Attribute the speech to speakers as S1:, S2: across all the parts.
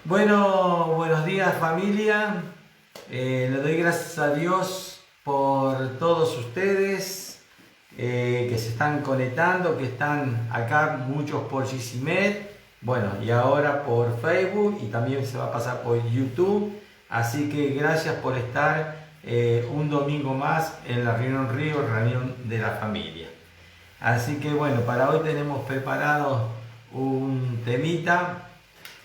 S1: Bueno, buenos días familia. Le doy gracias a Dios por todos ustedes que se están conectando, que están acá, muchos por Gisimet, bueno, y ahora por Facebook y también se va a pasar por YouTube. Así que gracias por estar un domingo más en la Reunión Río, reunión de la familia. Así que bueno, para hoy tenemos preparado un temita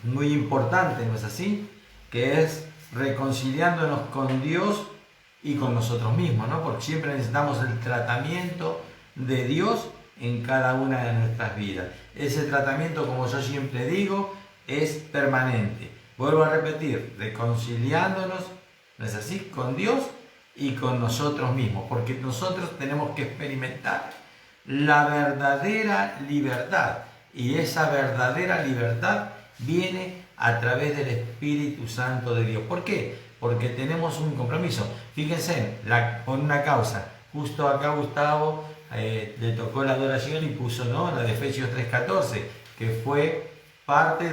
S1: muy importante, ¿no es así? Que es reconciliándonos con Dios y con nosotros mismos, ¿no? Porque siempre necesitamos el tratamiento de Dios en cada una de nuestras vidas. Ese tratamiento, como yo siempre digo, es permanente. Vuelvo a repetir, reconciliándonos, ¿no es así? Con Dios y con nosotros mismos, porque nosotros tenemos que experimentar la verdadera libertad, y esa verdadera libertad viene a través del Espíritu Santo de Dios. ¿Por qué? Porque tenemos un compromiso. Fíjense, con una causa. Justo acá Gustavo le tocó la adoración y puso, ¿no?, la de Efesios 3:14, que fue parte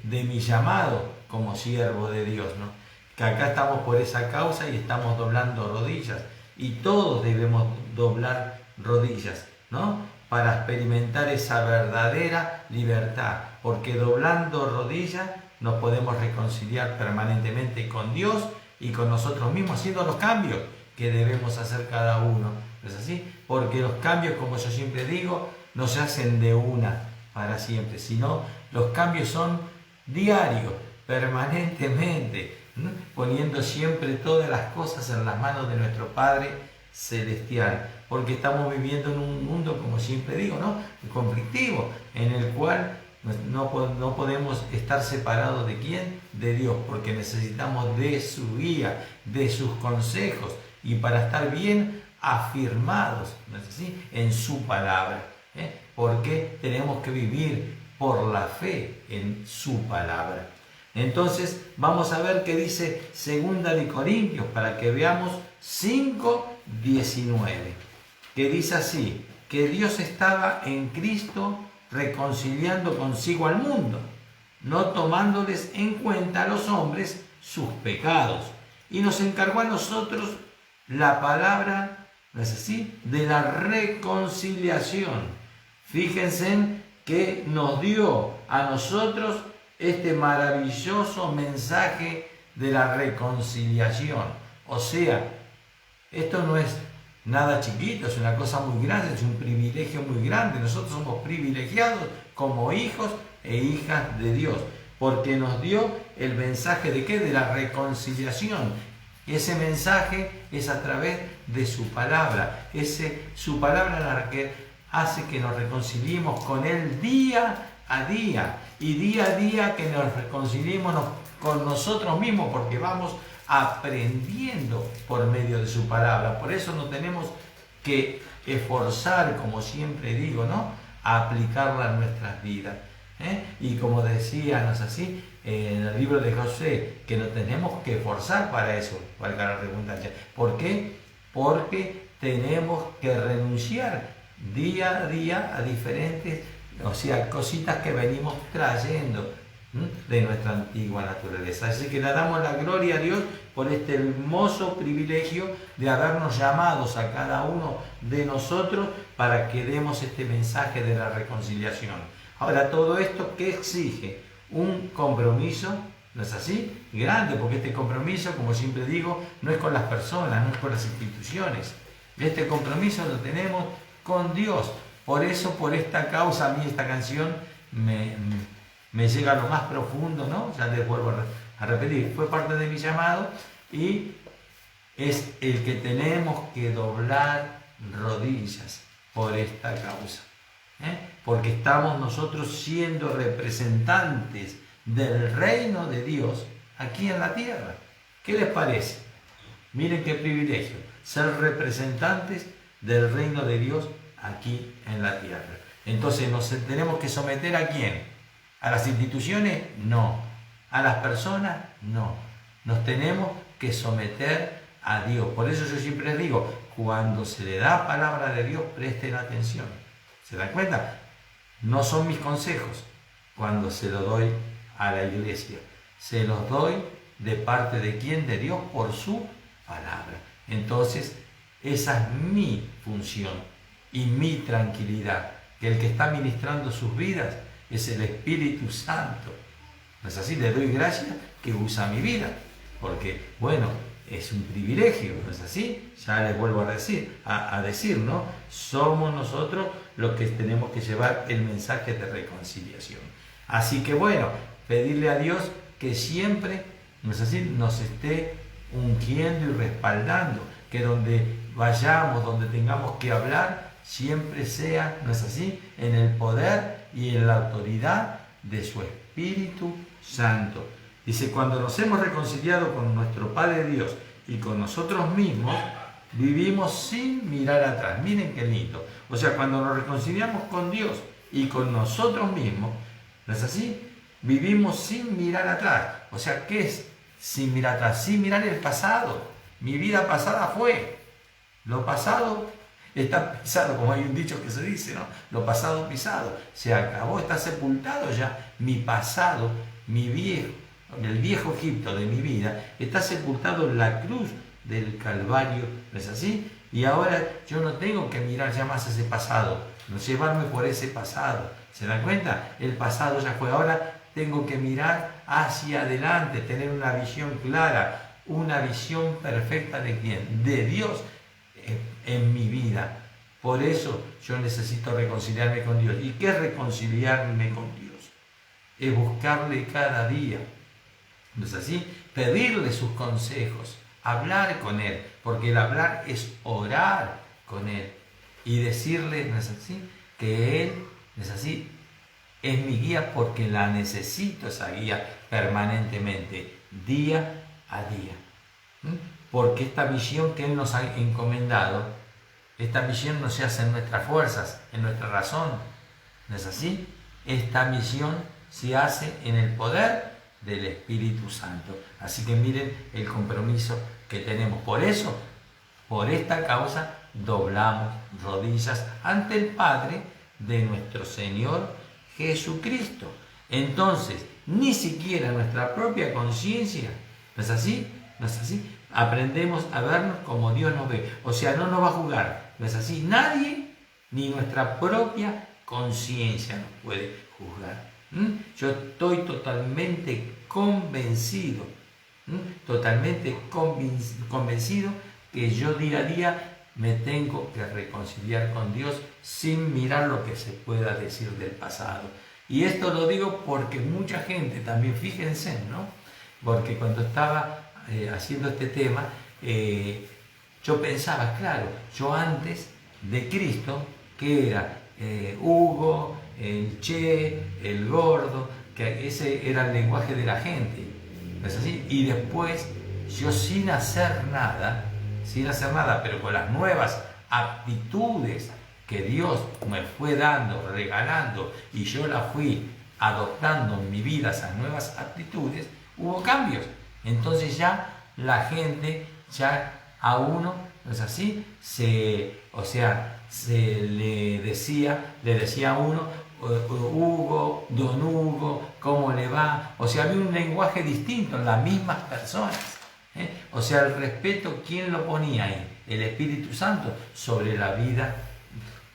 S1: de mi llamado como siervo de Dios, ¿no? Que acá estamos por esa causa y estamos doblando rodillas. Y todos debemos doblar rodillas, ¿no?, para experimentar esa verdadera libertad, porque doblando rodillas nos podemos reconciliar permanentemente con Dios y con nosotros mismos, haciendo los cambios que debemos hacer cada uno. ¿No es así? Porque los cambios, como yo siempre digo, no se hacen de una para siempre, sino los cambios son diarios, permanentemente, ¿no?, poniendo siempre todas las cosas en las manos de nuestro Padre Celestial, porque estamos viviendo en un mundo, como siempre digo, ¿no?, conflictivo, en el cual no podemos estar separados de quién, de Dios, porque necesitamos de su guía, de sus consejos, y para estar bien afirmados, ¿no es así?, en su palabra, porque tenemos que vivir por la fe en su palabra. Entonces vamos a ver qué dice 2 Corintios, para que veamos 5:19, que dice así: que Dios estaba en Cristo reconciliando consigo al mundo, no tomándoles en cuenta a los hombres sus pecados, y nos encargó a nosotros la palabra, ¿no es así?, de la reconciliación. Fíjense que nos dio a nosotros este maravilloso mensaje de la reconciliación. O sea, esto no es nada chiquito, es una cosa muy grande, es un privilegio muy grande. Nosotros somos privilegiados como hijos e hijas de Dios, porque nos dio el mensaje de ¿qué? De la reconciliación. Ese mensaje es a través de su palabra, su palabra la que hace que nos reconciliemos con Él día a día, y día a día que nos reconciliemos con nosotros mismos, porque vamos aprendiendo por medio de su palabra. Por eso nos tenemos que esforzar, como siempre digo, ¿no?, a aplicarla en nuestras vidas. Y como decía, ¿no es así?, en el libro de José, que nos tenemos que esforzar para eso, valga la redundancia. ¿Por qué? Porque tenemos que renunciar día a día a diferentes, o sea, cositas que venimos trayendo de nuestra antigua naturaleza. Así que le damos la gloria a Dios por este hermoso privilegio de habernos llamados a cada uno de nosotros para que demos este mensaje de la reconciliación. Ahora, todo esto, ¿qué exige? Un compromiso, ¿no es así?, grande, porque este compromiso, como siempre digo, no es con las personas, no es con las instituciones. Este compromiso lo tenemos con Dios. Por eso, por esta causa, a mí esta canción me llega a lo más profundo, ¿no? Ya les vuelvo a repetir, fue parte de mi llamado y es el que tenemos que doblar rodillas por esta causa. Porque estamos nosotros siendo representantes del reino de Dios aquí en la tierra. ¿Qué les parece? Miren qué privilegio, ser representantes del reino de Dios aquí en la tierra. Entonces nos tenemos que someter ¿a quién? ¿A las instituciones? No. ¿A las personas? No. Nos tenemos que someter a Dios. Por eso yo siempre les digo, cuando se le da palabra de Dios, presten atención. ¿Se dan cuenta? No son mis consejos cuando se lo doy a la iglesia, se los doy de parte de quién, de Dios, por su palabra. Entonces, esa es mi función y mi tranquilidad, que el que está ministrando sus vidas es el Espíritu Santo. ¿No es así? Le doy gracias que usa mi vida, porque, bueno, es un privilegio, ¿no es así? Ya les vuelvo a decir, ¿no? Somos nosotros los que tenemos que llevar el mensaje de reconciliación. Así que, bueno, pedirle a Dios que siempre, ¿no es así?, nos esté ungiendo y respaldando, que donde vayamos, donde tengamos que hablar, siempre sea, ¿no es así?, en el poder y en la autoridad de su Espíritu Santo. Dice, cuando nos hemos reconciliado con nuestro Padre Dios y con nosotros mismos, vivimos sin mirar atrás. Miren qué lindo. O sea, cuando nos reconciliamos con Dios y con nosotros mismos, ¿no es así?, vivimos sin mirar atrás. O sea, ¿qué es sin mirar atrás? Sin mirar el pasado. Mi vida pasada fue. Lo pasado está pisado, como hay un dicho que se dice, ¿no? Lo pasado pisado. Se acabó, está sepultado ya. Mi pasado, mi viejo, el viejo Egipto de mi vida, está sepultado en la cruz del Calvario. ¿No es así? Y ahora yo no tengo que mirar ya más ese pasado, no llevarme por ese pasado. ¿Se dan cuenta? El pasado ya fue. Ahora tengo que mirar hacia adelante, tener una visión clara, una visión perfecta de quién, de Dios en mi vida. Por eso yo necesito reconciliarme con Dios. ¿Y qué es reconciliarme con Dios? Es buscarle cada día, ¿no es así? Pedirle sus consejos, hablar con Él, porque el hablar es orar con Él y decirle, ¿no es así?, que Él, ¿no es así?, es mi guía, porque la necesito, esa guía, permanentemente, día a día. Porque esta misión que Él nos ha encomendado, esta misión no se hace en nuestras fuerzas, en nuestra razón, ¿no es así? Esta misión se hace en el poder del Espíritu Santo. Así que miren el compromiso que tenemos. Por eso, por esta causa, doblamos rodillas ante el Padre de nuestro Señor Jesucristo. Entonces, ni siquiera nuestra propia conciencia, ¿no es así? ¿No es así? Aprendemos a vernos como Dios nos ve. O sea, no nos va a juzgar, ¿no es así? Nadie, ni nuestra propia conciencia nos puede juzgar. Yo estoy totalmente convencido, convencido que yo día a día me tengo que reconciliar con Dios sin mirar lo que se pueda decir del pasado. Y esto lo digo porque mucha gente también, fíjense, ¿no? Porque cuando estaba haciendo este tema, yo pensaba, claro, yo antes de Cristo, que era Hugo, el Che, el Gordo, que ese era el lenguaje de la gente, ¿no es así? Y después, yo sin hacer nada, pero con las nuevas aptitudes que Dios me fue dando, regalando, y yo las fui adoptando en mi vida, esas nuevas aptitudes, hubo cambios. Entonces ya la gente, ya a uno, ¿no es así?, se le decía a uno, Hugo, don Hugo, ¿cómo le va? O sea, había un lenguaje distinto en las mismas personas. O sea, el respeto, ¿quién lo ponía ahí? El Espíritu Santo sobre la vida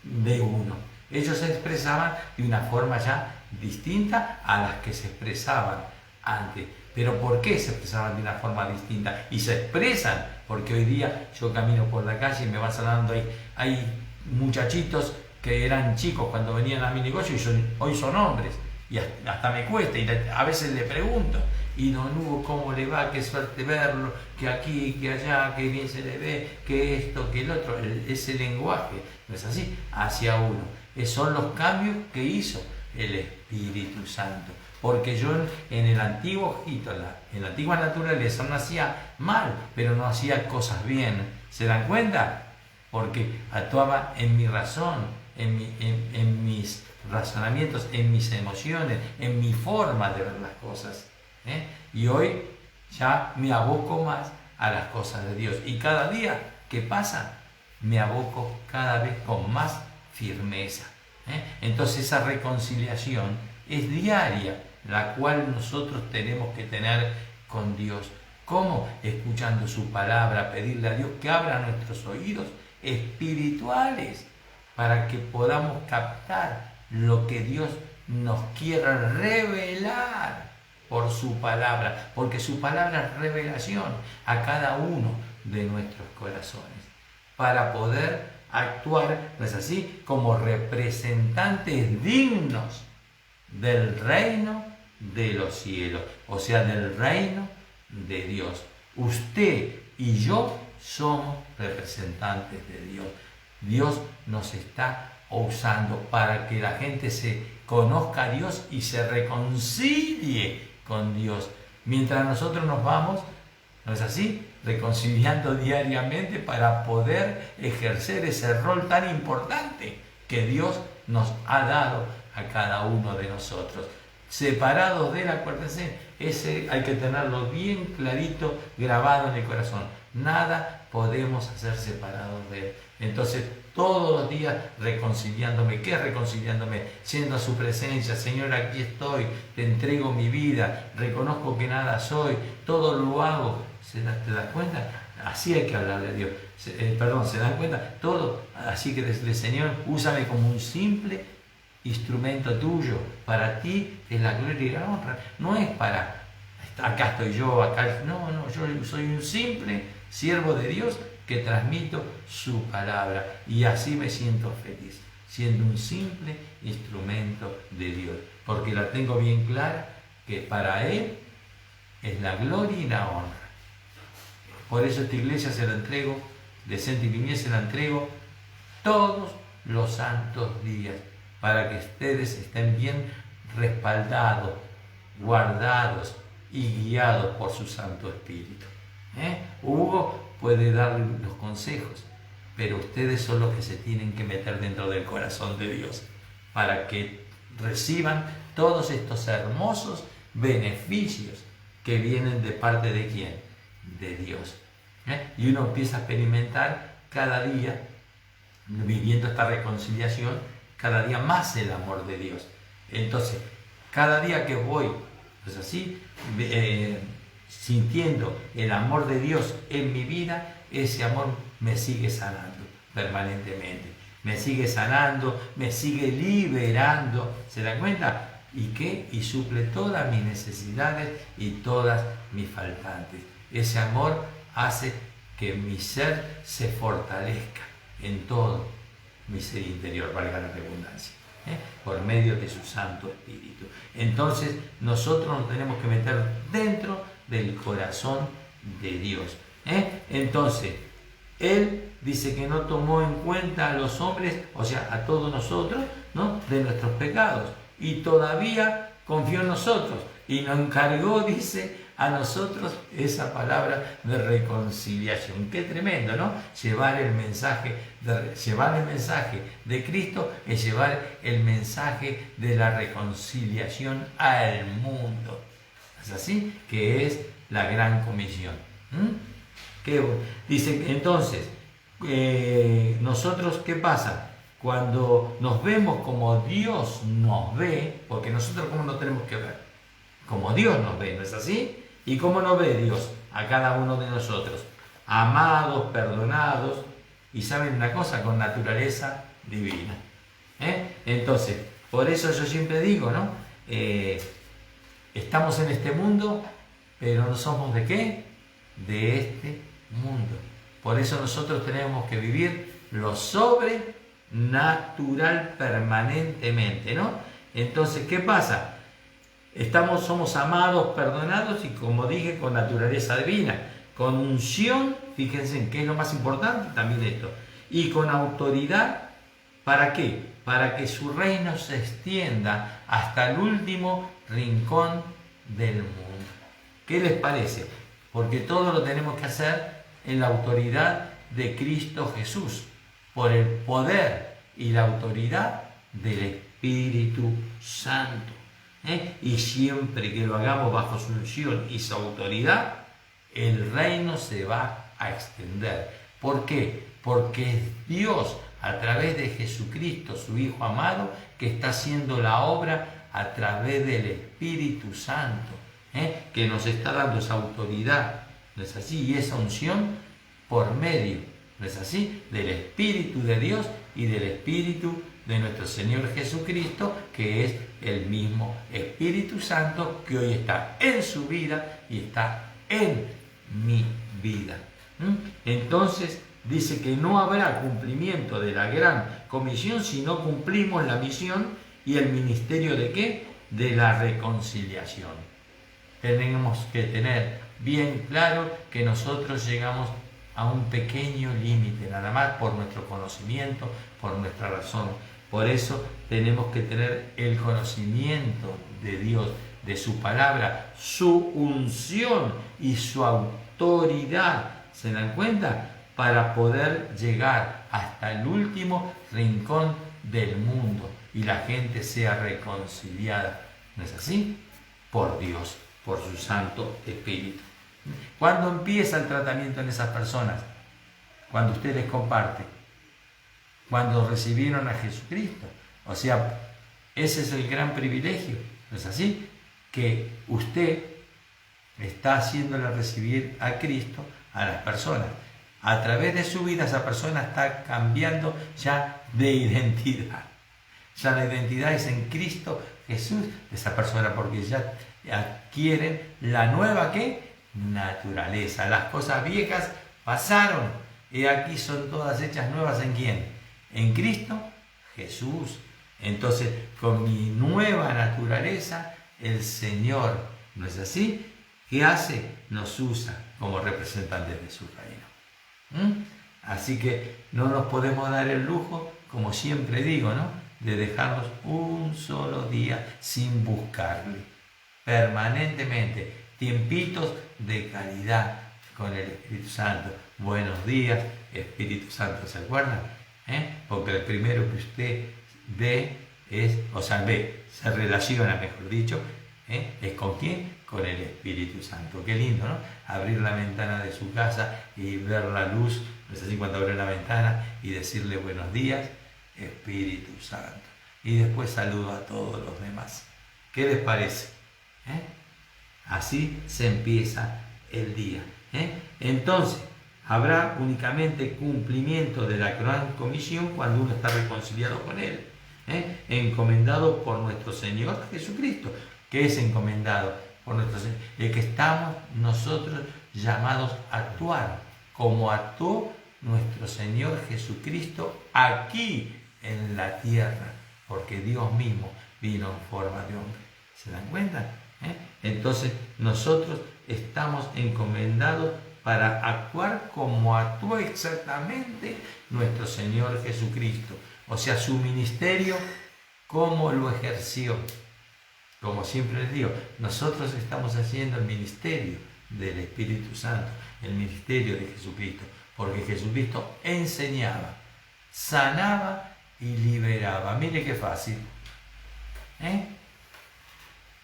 S1: de uno. Ellos se expresaban de una forma ya distinta a las que se expresaban antes. ¿Pero por qué se expresaban de una forma distinta? Y se expresan porque hoy día yo camino por la calle y me van saludando ahí. Hay muchachitos que eran chicos cuando venían a mi negocio y hoy son hombres. Y hasta me cuesta, y a veces le pregunto, y don Hugo, ¿cómo le va? Qué suerte verlo, que aquí, que allá, que bien se le ve, que esto, que el otro. Ese lenguaje, ¿no es así?, hacia uno. Son los cambios que hizo el Espíritu Santo. Porque yo en el antiguo Egipto, en la antigua naturaleza, no hacía mal, pero no hacía cosas bien. ¿Se dan cuenta? Porque actuaba en mi razón, en mis razonamientos, en mis emociones, en mi forma de ver las cosas. Y hoy ya me aboco más a las cosas de Dios. Y cada día que pasa, me aboco cada vez con más firmeza. Entonces esa reconciliación es diaria, la cual nosotros tenemos que tener con Dios. ¿Cómo? Escuchando su palabra, pedirle a Dios que abra nuestros oídos espirituales para que podamos captar lo que Dios nos quiere revelar por su palabra, porque su palabra es revelación a cada uno de nuestros corazones, para poder actuar, ¿no es así?, como representantes dignos del reino de los cielos, o sea, del reino de Dios. Usted y yo somos representantes de Dios. Dios nos está usando para que la gente se conozca a Dios y se reconcilie con Dios. Mientras nosotros nos vamos, ¿no es así?, reconciliando diariamente para poder ejercer ese rol tan importante que Dios nos ha dado a cada uno de nosotros. Separados de él, acuérdense, ese hay que tenerlo bien clarito, grabado en el corazón. Nada podemos hacer separados de él. Entonces, todos los días reconciliándome. ¿Qué es reconciliándome? Siendo a su presencia. Señor, aquí estoy, te entrego mi vida, reconozco que nada soy, todo lo hago. ¿Te das cuenta? Así hay que hablarle a Dios. ¿Se dan cuenta? Todo. Así que decirle, Señor, úsame como un simple instrumento tuyo. Para ti es la gloria y la honra. No es para, acá estoy yo, acá. No, yo soy un simple siervo de Dios que transmito su palabra. Y así me siento feliz, siendo un simple instrumento de Dios. Porque la tengo bien clara, que para Él es la gloria y la honra. Por eso esta iglesia se la entrego, de Santa Iglesia se la entrego todos los santos días, para que ustedes estén bien respaldados, guardados y guiados por su Santo Espíritu. Hugo puede dar los consejos, pero ustedes son los que se tienen que meter dentro del corazón de Dios, para que reciban todos estos hermosos beneficios que vienen de parte de ¿quién? De Dios. Y uno empieza a experimentar cada día, viviendo esta reconciliación, cada día más el amor de Dios. Entonces, cada día que voy, pues así, sintiendo el amor de Dios en mi vida, ese amor me sigue sanando permanentemente. Me sigue sanando, me sigue liberando. ¿Se dan cuenta? ¿Y qué? Y suple todas mis necesidades y todas mis faltantes. Ese amor hace que mi ser se fortalezca en todo mi ser interior, valga la redundancia, por medio de su Santo Espíritu. Entonces nosotros nos tenemos que meter dentro del corazón de Dios. Entonces, Él dice que no tomó en cuenta a los hombres, o sea, a todos nosotros, ¿no?, de nuestros pecados, y todavía confió en nosotros y nos encargó, dice, a nosotros esa palabra de reconciliación. Qué tremendo, ¿no? Llevar el mensaje de Cristo es llevar el mensaje de la reconciliación al mundo. ¿Es así? Que es la gran comisión. Dice entonces, nosotros, ¿qué pasa? Cuando nos vemos como Dios nos ve, porque nosotros ¿cómo nos tenemos que ver? Como Dios nos ve, ¿no es así? ¿Y cómo nos ve Dios a cada uno de nosotros? Amados, perdonados, y ¿saben una cosa? Con naturaleza divina. Entonces, por eso yo siempre digo, ¿no? Estamos en este mundo, pero no somos ¿de qué? De este mundo. Por eso nosotros tenemos que vivir lo sobrenatural permanentemente, ¿no? Entonces, ¿qué pasa? Somos amados, perdonados y, como dije, con naturaleza divina, con unción, fíjense en qué es lo más importante también esto, y con autoridad, ¿para qué? Para que su reino se extienda hasta el último rincón del mundo. ¿Qué les parece? Porque todo lo tenemos que hacer en la autoridad de Cristo Jesús, por el poder y la autoridad del Espíritu Santo. Y siempre que lo hagamos bajo su unción y su autoridad, el reino se va a extender. ¿Por qué? Porque es Dios, a través de Jesucristo, su Hijo amado, que está haciendo la obra a través del Espíritu Santo, que nos está dando esa autoridad, ¿no es así? Y esa unción por medio, ¿no es así?, del Espíritu de Dios y del Espíritu de nuestro Señor Jesucristo, que es el mismo Espíritu Santo que hoy está en su vida y está en mi vida. Entonces dice que no habrá cumplimiento de la gran comisión si no cumplimos la misión y el ministerio ¿de qué? De la reconciliación. Tenemos que tener bien claro que nosotros llegamos a un pequeño límite, nada más por nuestro conocimiento, por nuestra razón. Por eso tenemos que tener el conocimiento de Dios, de su palabra, su unción y su autoridad. ¿Se dan cuenta? Para poder llegar hasta el último rincón del mundo y la gente sea reconciliada. ¿No es así? Por Dios, por su Santo Espíritu. ¿Cuándo empieza el tratamiento en esas personas? Cuando usted les comparte. Cuando recibieron a Jesucristo. O sea, ese es el gran privilegio. ¿No es así? Que usted está haciéndole recibir a Cristo a las personas. A través de su vida esa persona está cambiando ya de identidad. Ya la identidad es en Cristo Jesús de esa persona, porque ya adquieren la nueva ¿qué? Naturaleza. Las cosas viejas pasaron y aquí son todas hechas nuevas. ¿En quién? En Cristo Jesús. Entonces, con mi nueva naturaleza, el Señor, ¿no es así?, ¿qué hace? Nos usa como representantes de su reino. Así que no nos podemos dar el lujo, como siempre digo, ¿no?, de dejarnos un solo día sin buscarle. Permanentemente, tiempitos de calidad con el Espíritu Santo. Buenos días, Espíritu Santo, ¿se acuerdan? Porque el primero que usted ve se relaciona, mejor dicho, ¿es con quién? Con el Espíritu Santo. Qué lindo, ¿no? Abrir la ventana de su casa y ver la luz, no es así, cuando abre la ventana y decirle buenos días, Espíritu Santo. Y después saludo a todos los demás. ¿Qué les parece? Así se empieza el día. Entonces, habrá únicamente cumplimiento de la gran comisión cuando uno está reconciliado con Él, encomendado por nuestro Señor Jesucristo. ¿Qué es encomendado por nuestro Señor? El que estamos nosotros llamados a actuar como actuó nuestro Señor Jesucristo aquí en la tierra, porque Dios mismo vino en forma de hombre. ¿Se dan cuenta? Entonces nosotros estamos encomendados para actuar como actuó exactamente nuestro Señor Jesucristo. O sea, su ministerio, ¿cómo lo ejerció? Como siempre les digo, nosotros estamos haciendo el ministerio del Espíritu Santo, el ministerio de Jesucristo, porque Jesucristo enseñaba, sanaba y liberaba. Mire qué fácil.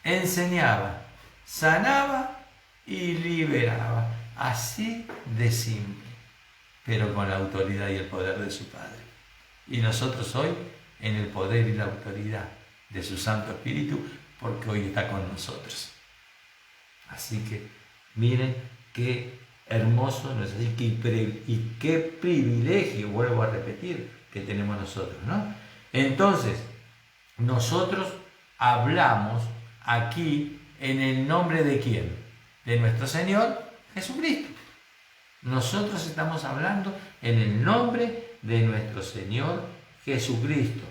S1: Enseñaba, sanaba y liberaba. Así de simple, pero con la autoridad y el poder de su Padre. Y nosotros hoy en el poder y la autoridad de su Santo Espíritu, porque hoy está con nosotros. Así que miren qué hermoso, ¿no es así? Y qué privilegio, vuelvo a repetir, que tenemos nosotros, ¿no? Entonces, nosotros hablamos aquí en el nombre de ¿quién? De nuestro Señor Jesucristo. Nosotros estamos hablando en el nombre de nuestro Señor Jesucristo.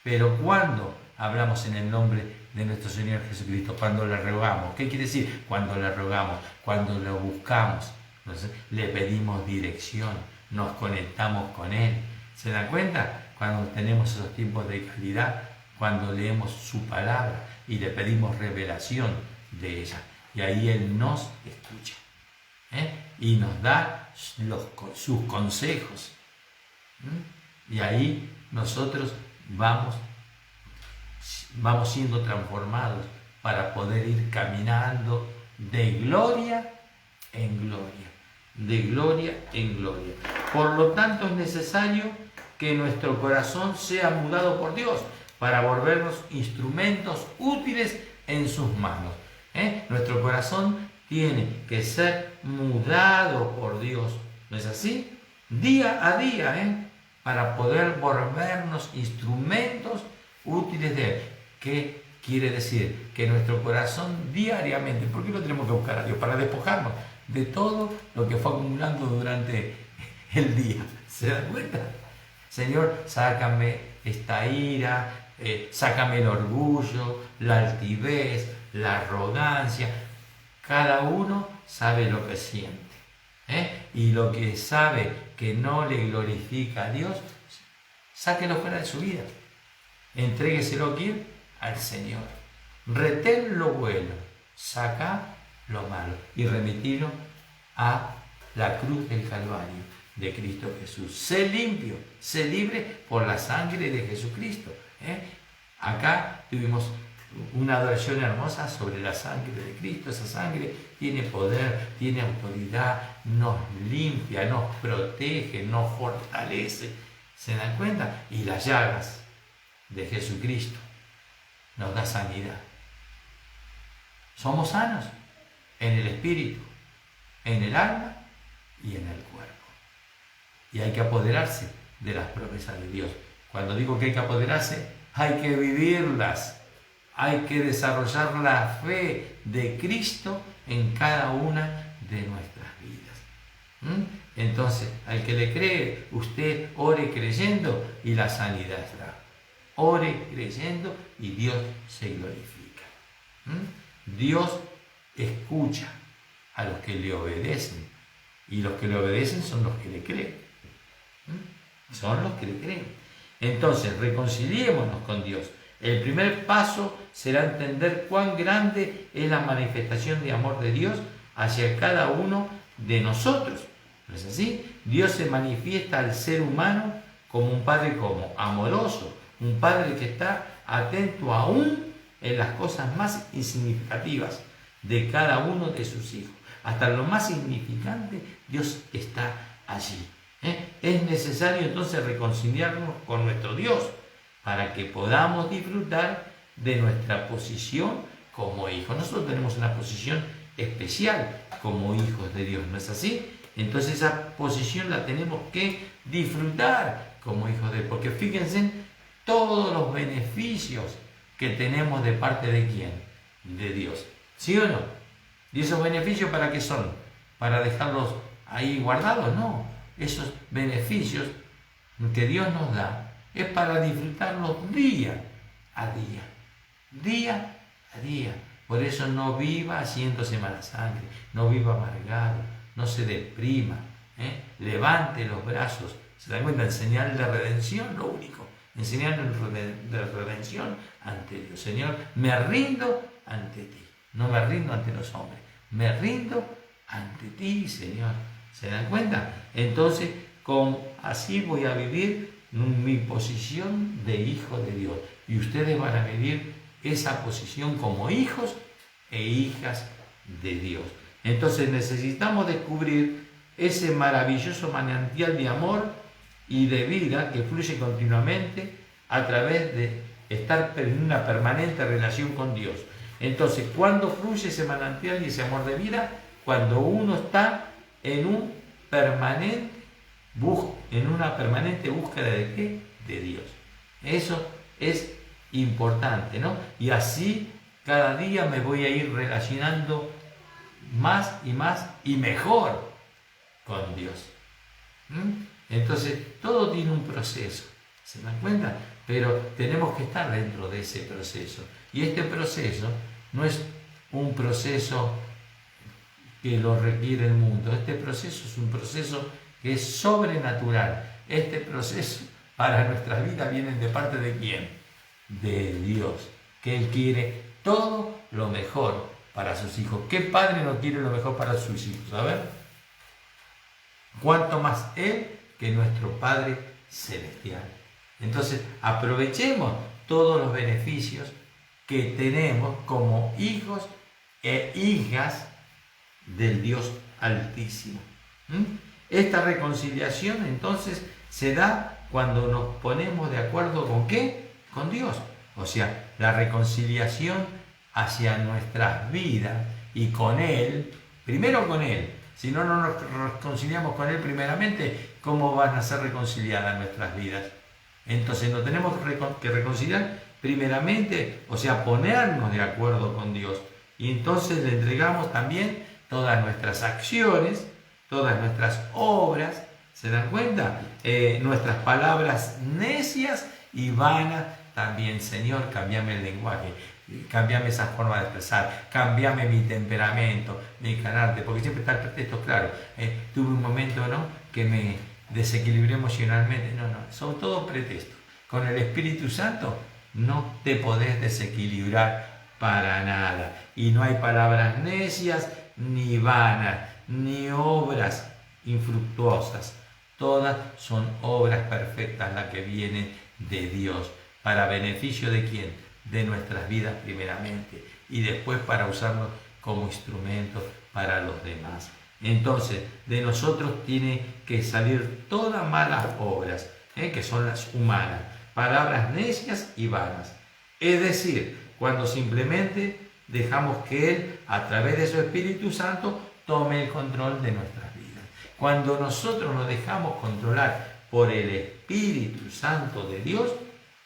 S1: Pero cuando hablamos en el nombre de nuestro Señor Jesucristo, cuando le rogamos, ¿qué quiere decir? Cuando le rogamos, cuando lo buscamos, entonces, le pedimos dirección, nos conectamos con Él. ¿Se dan cuenta? Cuando tenemos esos tiempos de calidad, cuando leemos su palabra y le pedimos revelación de ella. Y ahí Él nos escucha. Y nos da sus consejos. Y ahí nosotros vamos siendo transformados para poder ir caminando de gloria en gloria, de gloria en gloria. Por lo tanto, es necesario que nuestro corazón sea mudado por Dios. para volvernos instrumentos útiles en sus manos. Nuestro corazón tiene que ser mudado por Dios, ¿no es así? Día a día, para poder volvernos instrumentos útiles de Él. ¿Qué quiere decir? Que nuestro corazón diariamente, ¿por qué lo tenemos que buscar a Dios? Para despojarnos de todo lo que fue acumulando durante el día. ¿Se dan cuenta? Señor, sácame esta ira, sácame el orgullo, la altivez, la arrogancia. Cada uno sabe lo que siente. Y lo que sabe que no le glorifica a Dios, sáquelo fuera de su vida. Entrégueselo aquí al Señor. Retén lo bueno, saca lo malo y remitirlo a la cruz del Calvario de Cristo Jesús. Sé limpio, sé libre por la sangre de Jesucristo. Acá tuvimos una adoración hermosa sobre la sangre de Cristo. Esa sangre tiene poder, tiene autoridad, nos limpia, nos protege, nos fortalece. ¿Se dan cuenta? Y las llagas de Jesucristo nos da sanidad. Somos sanos en el espíritu, en el alma y en el cuerpo. Y hay que apoderarse de las promesas de Dios. Cuando digo que hay que apoderarse, hay que vivirlas. Hay que desarrollar la fe de Cristo en cada una de nuestras vidas. Entonces, al que le cree, usted ore creyendo y la sanidad está. Ore creyendo y Dios se glorifica. Dios escucha a los que le obedecen y los que le obedecen son los que le creen. Son los que le creen. Entonces, reconciliémonos con Dios. El primer paso será entender cuán grande es la manifestación de amor de Dios hacia cada uno de nosotros. ¿No es así? Dios se manifiesta al ser humano como un padre amoroso, un padre que está atento aún en las cosas más insignificativas de cada uno de sus hijos. Hasta lo más insignificante, Dios está allí. Es necesario entonces reconciliarnos con nuestro Dios para que podamos disfrutar de nuestra posición como hijos. Nosotros tenemos una posición especial como hijos de Dios, ¿no es así? Entonces esa posición la tenemos que disfrutar como hijos de Dios, porque fíjense todos los beneficios que tenemos de parte de ¿quién? De Dios. ¿Sí o no? ¿Y esos beneficios para qué son? ¿Para dejarlos ahí guardados? No. Esos beneficios que Dios nos da es para disfrutarlos día a día. Día a día. Por eso no viva haciéndose mala sangre, no viva amargado, no se deprima. Levante los brazos. ¿Se dan cuenta? En señal de redención, lo único. En señal de redención ante Dios. Señor, me rindo ante ti. No me rindo ante los hombres. Me rindo ante ti, Señor. ¿Se dan cuenta? Entonces, así voy a vivir mi posición de hijo de Dios. Y ustedes van a vivir esa posición como hijos e hijas de Dios. Entonces necesitamos descubrir ese maravilloso manantial de amor y de vida que fluye continuamente a través de estar en una permanente relación con Dios. Entonces, ¿cuándo fluye ese manantial y ese amor de vida? Cuando uno está en una permanente búsqueda de ¿qué? De Dios. Eso es importante, ¿no? Y así cada día me voy a ir relacionando más y mejor con Dios. Entonces, todo tiene un proceso, ¿se dan cuenta? Pero tenemos que estar dentro de ese proceso. Y este proceso no es un proceso que lo requiere el mundo. Este proceso es un proceso que es sobrenatural. Este proceso para nuestras vidas viene de parte de ¿quién? De Dios. Que Él quiere todo lo mejor para sus hijos. ¿Qué padre no quiere lo mejor para sus hijos? A ver. ¿Cuánto más Él que nuestro Padre Celestial? Entonces, aprovechemos todos los beneficios que tenemos como hijos e hijas del Dios Altísimo. Esta reconciliación, entonces, se da cuando nos ponemos de acuerdo ¿con qué? con Dios. O sea, la reconciliación hacia nuestras vidas y con Él, primero con Él. Si no nos reconciliamos con Él primeramente, ¿cómo van a ser reconciliadas nuestras vidas? Entonces nos tenemos que reconciliar primeramente, o sea, ponernos de acuerdo con Dios. Y entonces le entregamos también todas nuestras acciones, todas nuestras obras, ¿se dan cuenta? Nuestras palabras necias y vanas también. Señor, cámbiame el lenguaje, cámbiame esa forma de expresar, cámbiame mi temperamento, mi carácter, porque siempre está el pretexto, claro, tuve un momento, ¿no?, que me desequilibré emocionalmente. No, son todos pretextos. Con el Espíritu Santo no te podés desequilibrar para nada. Y no hay palabras necias, ni vanas, ni obras infructuosas. Todas son obras perfectas las que vienen de Dios. ¿Para beneficio de quién? De nuestras vidas primeramente. Y después para usarnos como instrumentos para los demás. Entonces, de nosotros tiene que salir todas malas obras, que son las humanas. Palabras necias y vanas. Es decir, cuando simplemente dejamos que Él, a través de su Espíritu Santo, tome el control de nuestras vidas. Cuando nosotros nos dejamos controlar por el Espíritu Santo de Dios,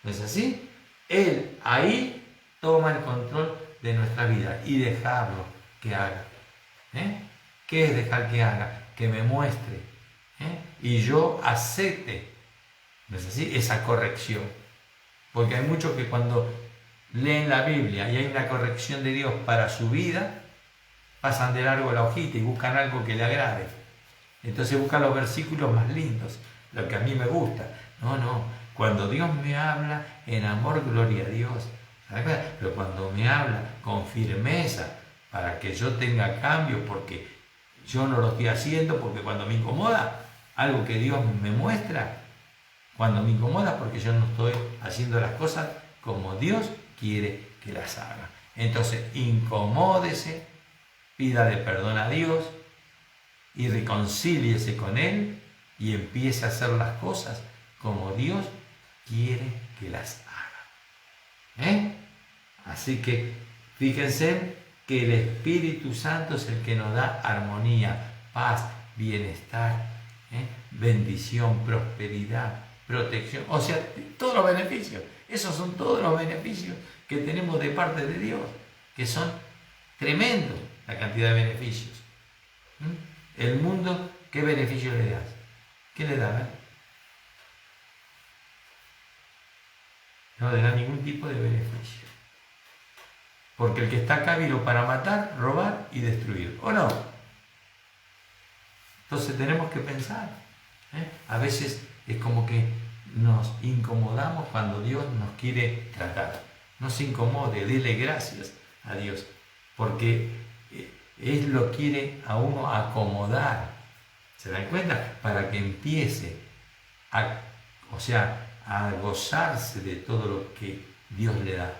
S1: ¿no es así? Él ahí toma el control de nuestra vida y dejarlo que haga. ¿Qué es dejar que haga? Que me muestre. Y yo acepte, ¿no es así?, esa corrección. Porque hay muchos que cuando leen la Biblia y hay una corrección de Dios para su vida, pasan de largo la hojita y buscan algo que le agrade. Entonces buscan los versículos más lindos, lo que a mí me gusta. No, cuando Dios me habla en amor, gloria a Dios. Pero cuando me habla con firmeza, para que yo tenga cambio, porque yo no lo estoy haciendo, porque cuando me incomoda, algo que Dios me muestra, cuando me incomoda porque yo no estoy haciendo las cosas como Dios quiere que las haga. Entonces, incomódese, pídale perdón a Dios y reconcíliese con Él y empiece a hacer las cosas como Dios quiere que las haga. Así que fíjense que el Espíritu Santo es el que nos da armonía, paz, bienestar, bendición, prosperidad, protección, o sea, todos los beneficios. Esos son todos los beneficios que tenemos de parte de Dios, que son tremendos, la cantidad de beneficios. El mundo, ¿qué beneficio le das? ¿Qué le da? No le da ningún tipo de beneficio. Porque el que está acá vino para matar, robar y destruir, ¿o no? Entonces tenemos que pensar. A veces es como que nos incomodamos cuando Dios nos quiere tratar. No se incomode, dele gracias a Dios, porque Él lo quiere a uno acomodar. ¿Se dan cuenta? Para que empiece a gozarse de todo lo que Dios le da,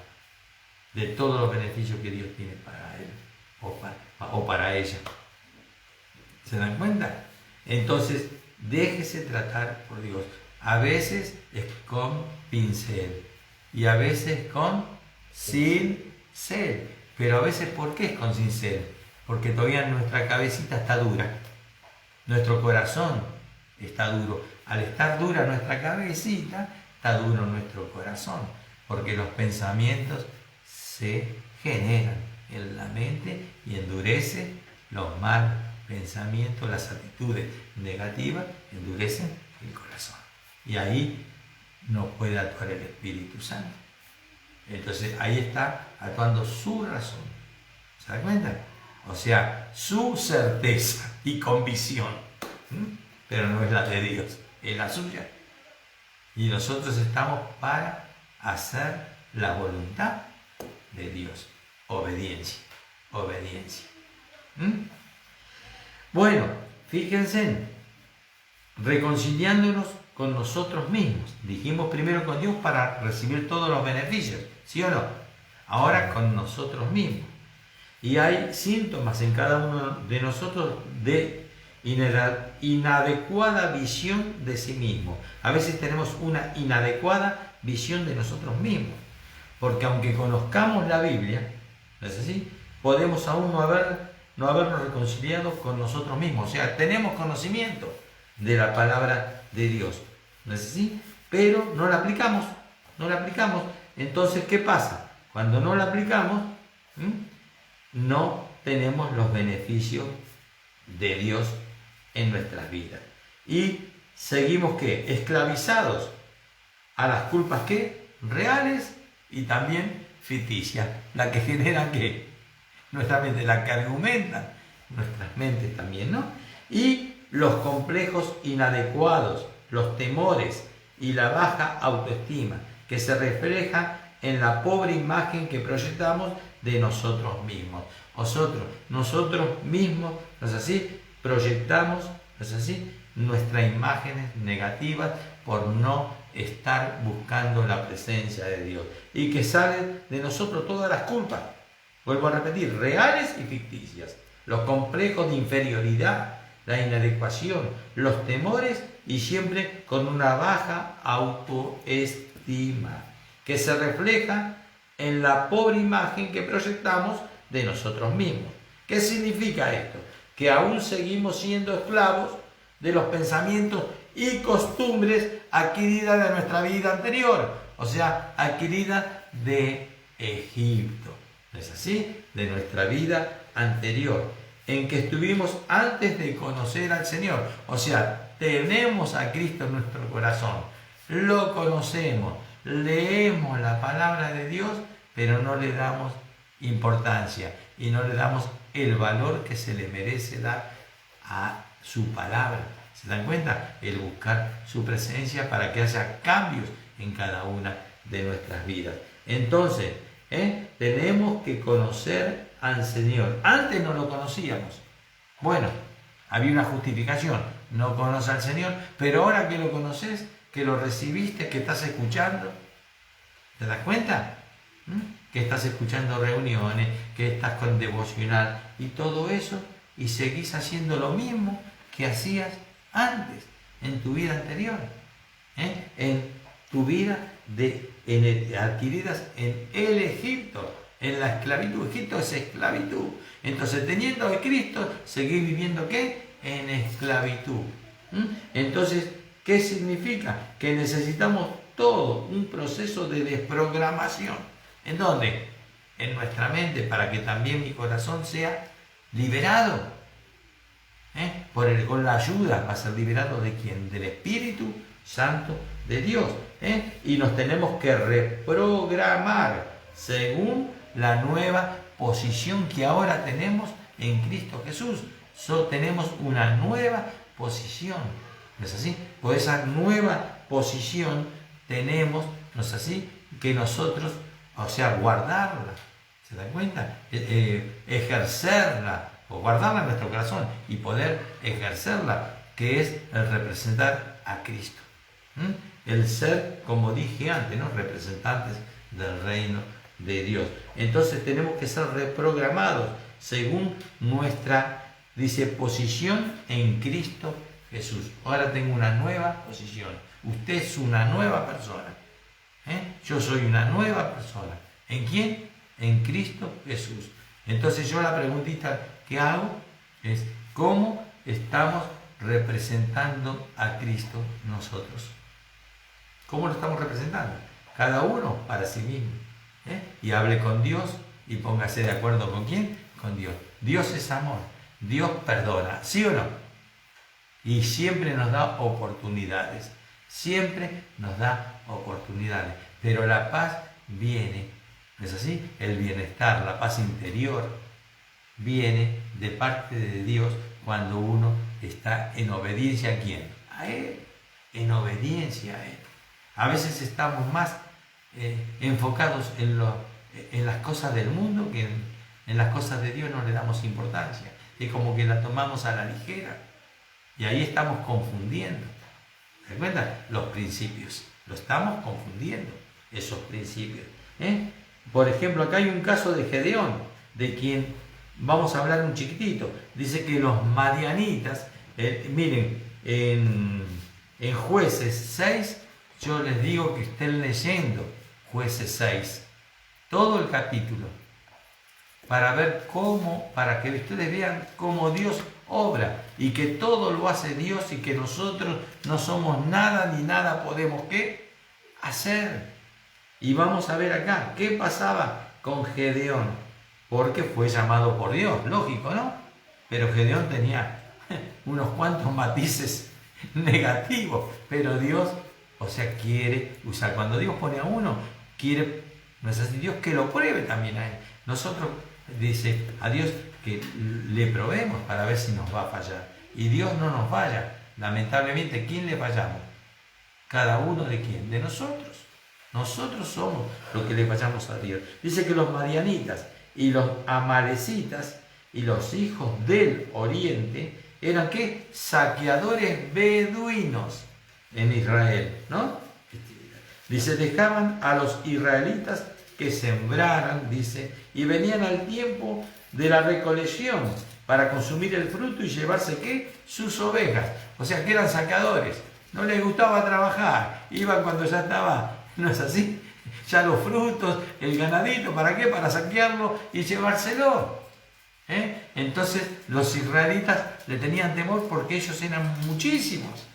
S1: de todos los beneficios que Dios tiene para él o para ella. ¿Se dan cuenta? Entonces, déjese tratar por Dios. A veces es con pincel y a veces con cincel. Pero a veces, ¿por qué es con cincel? Porque todavía nuestra cabecita está dura. Nuestro corazón está duro. Al estar dura nuestra cabecita, está duro nuestro corazón. Porque los pensamientos se generan en la mente y endurece los malos pensamientos, las actitudes negativas, endurecen el corazón. Y ahí no puede actuar el Espíritu Santo. Entonces ahí está actuando su razón. ¿Se dan cuenta? O sea, su certeza y convicción. Pero no es la de Dios, es la suya. Y nosotros estamos para hacer la voluntad de Dios. Obediencia. Bueno, fíjense, reconciliándonos con nosotros mismos. Dijimos primero con Dios para recibir todos los beneficios, ¿sí o no? Ahora con nosotros mismos. Y hay síntomas en cada uno de nosotros de inadecuada visión de sí mismo. A veces tenemos una inadecuada visión de nosotros mismos. Porque aunque conozcamos la Biblia, ¿no es así?, podemos aún no habernos reconciliado con nosotros mismos. O sea, tenemos conocimiento de la palabra de Dios, ¿no es así?, pero no la aplicamos. Entonces, ¿qué pasa? Cuando no la aplicamos, no tenemos los beneficios de Dios en nuestras vidas. Y seguimos, ¿qué?, esclavizados a las culpas, ¿qué?, reales y también ficticias, las que generan, ¿qué?, nuestra mente, las que argumentan nuestras mentes también, ¿no? Y los complejos inadecuados, los temores y la baja autoestima, que se refleja en la pobre imagen que proyectamos de nosotros mismos. Nosotros mismos, ¿no es así?, proyectamos, ¿no es así?, nuestras imágenes negativas por no estar buscando la presencia de Dios. Y que salen de nosotros todas las culpas, vuelvo a repetir, reales y ficticias. Los complejos de inferioridad, la inadecuación, los temores y siempre con una baja autoestima, que se refleja en la pobre imagen que proyectamos de nosotros mismos. ¿Qué significa esto? Que aún seguimos siendo esclavos de los pensamientos y costumbres adquiridas de nuestra vida anterior, o sea, adquiridas de Egipto, ¿no es así?, de nuestra vida anterior, en que estuvimos antes de conocer al Señor. O sea, tenemos a Cristo en nuestro corazón, lo conocemos, leemos la palabra de Dios, pero no le damos importancia y no le damos el valor que se le merece dar a su palabra. ¿Se dan cuenta? El buscar su presencia para que haya cambios en cada una de nuestras vidas. Entonces, tenemos que conocer al Señor. Antes no lo conocíamos. Bueno, había una justificación. No conoces al Señor, pero ahora que lo conoces, que lo recibiste, que estás escuchando, ¿te das cuenta? Que estás escuchando reuniones, que estás con devocional y todo eso, y seguís haciendo lo mismo que hacías antes, en tu vida anterior, en tu vida adquiridas en el Egipto, en la esclavitud. Egipto es esclavitud. Entonces, teniendo a Cristo, seguís viviendo, ¿qué?, en esclavitud. Entonces, ¿qué significa? Que necesitamos todo un proceso de desprogramación. ¿En dónde? En nuestra mente, para que también mi corazón sea liberado. Con la ayuda va a ser liberado de ¿quién? Del Espíritu Santo de Dios. Y nos tenemos que reprogramar según la nueva posición que ahora tenemos en Cristo Jesús. Tenemos una nueva posición, ¿no es así? Por esa nueva posición tenemos, ¿no es así?, que nosotros, o sea, guardarla, ¿se dan cuenta? Ejercerla, o guardarla en nuestro corazón y poder ejercerla, que es el representar a Cristo. El ser, como dije antes, ¿no?, representantes del reino de Dios. Entonces tenemos que ser reprogramados según nuestra, dice, posición en Cristo Jesús. Ahora tengo una nueva posición. Usted es una nueva persona. Yo soy una nueva persona. ¿En quién? En Cristo Jesús. Entonces yo la preguntita que hago es: ¿cómo estamos representando a Cristo nosotros? ¿Cómo lo estamos representando? Cada uno para sí mismo. Y hable con Dios y póngase de acuerdo con quién, con Dios. Dios es amor, Dios perdona, ¿sí o no? Y siempre nos da oportunidades, pero la paz viene, ¿no es así? El bienestar, la paz interior viene de parte de Dios cuando uno está en obediencia. ¿A quién? A Él, en obediencia a Él. A veces estamos más enfocados en las cosas del mundo que en las cosas de Dios. No le damos importancia, es como que la tomamos a la ligera y ahí estamos confundiendo. ¿Se cuenta? Los principios, lo estamos confundiendo, esos principios. Por ejemplo, acá hay un caso de Gedeón, de quien vamos a hablar un chiquitito. Dice que los madianitas, miren, en Jueces 6, yo les digo que estén leyendo Jueces 6, todo el capítulo, para ver para que ustedes vean cómo Dios obra y que todo lo hace Dios y que nosotros no somos nada ni nada podemos ¿qué? Hacer. Y vamos a ver acá qué pasaba con Gedeón, porque fue llamado por Dios, lógico, ¿no? Pero Gedeón tenía unos cuantos matices negativos, pero Dios, o sea, quiere usar. Cuando Dios pone a uno, quiere, no es así, Dios que lo pruebe también a él. Nosotros, dice a Dios que le probemos para ver si nos va a fallar. Y Dios no nos falla. Lamentablemente, ¿quién le fallamos? Cada uno de quién, de nosotros. Nosotros somos los que le fallamos a Dios. Dice que los madianitas y los amalecitas y los hijos del oriente eran ¿qué? Saqueadores beduinos en Israel, ¿no? Dice, dejaban a los israelitas que sembraran, dice, y venían al tiempo de la recolección para consumir el fruto y llevarse ¿qué? Sus ovejas. O sea, que eran saqueadores. No les gustaba trabajar, iban cuando ya estaba, ¿no es así? Ya los frutos, el ganadito, ¿para qué? Para saquearlo y llevárselo. Entonces los israelitas le tenían temor porque ellos eran muchísimos.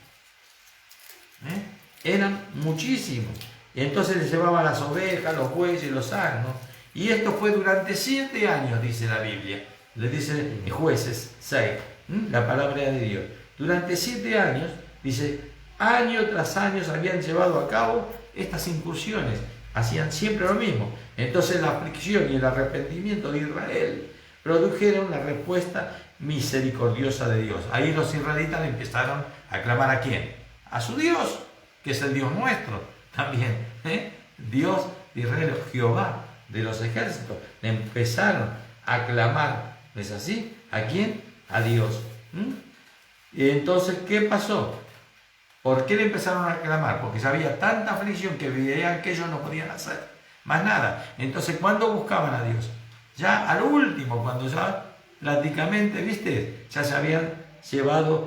S1: Eran muchísimos. Y entonces les llevaban las ovejas, los bueyes, los asnos. Y esto fue durante 7 años, dice la Biblia. Le dice en Jueces 6, la palabra de Dios. Durante 7 años, dice, año tras año habían llevado a cabo estas incursiones. Hacían siempre lo mismo. Entonces la aflicción y el arrepentimiento de Israel produjeron la respuesta misericordiosa de Dios. Ahí los israelitas empezaron a clamar ¿a quién? A su Dios, que es el Dios nuestro también. Dios de Israel, Jehová de los ejércitos. Le empezaron a clamar. ¿No es así? ¿A quién? A Dios. Y entonces, ¿qué pasó? ¿Por qué le empezaron a clamar? Porque ya había tanta aflicción que veían que ellos no podían hacer más nada. Entonces, ¿cuándo buscaban a Dios? Ya al último, cuando ya prácticamente, ¿viste? Ya se habían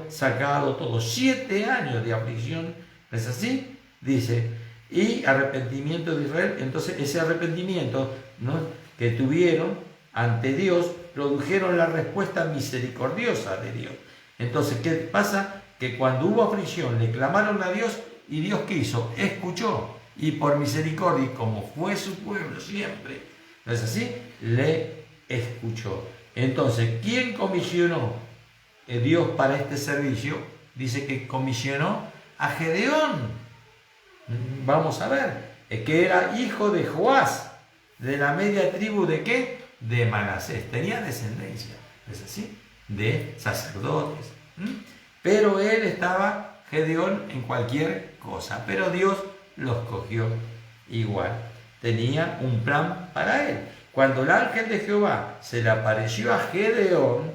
S1: sacado todos 7 años de aflicción. ¿No es así? Dice, y arrepentimiento de Israel. Entonces, ese arrepentimiento, ¿no?, que tuvieron ante Dios, produjeron la respuesta misericordiosa de Dios. Entonces, ¿qué pasa? Que cuando hubo aflicción le clamaron a Dios y Dios ¿qué hizo? Escuchó y por misericordia, como fue su pueblo siempre, ¿no es así? Le escuchó. Entonces, ¿quién comisionó Dios para este servicio? Dice que comisionó a Gedeón. Vamos a ver, que era hijo de Joás, de la media tribu de ¿qué? De Manasés. Tenía descendencia, ¿no es así? De sacerdotes. Pero él estaba, Gedeón, en cualquier cosa. Pero Dios los cogió igual. Tenía un plan para él. Cuando el ángel de Jehová se le apareció a Gedeón,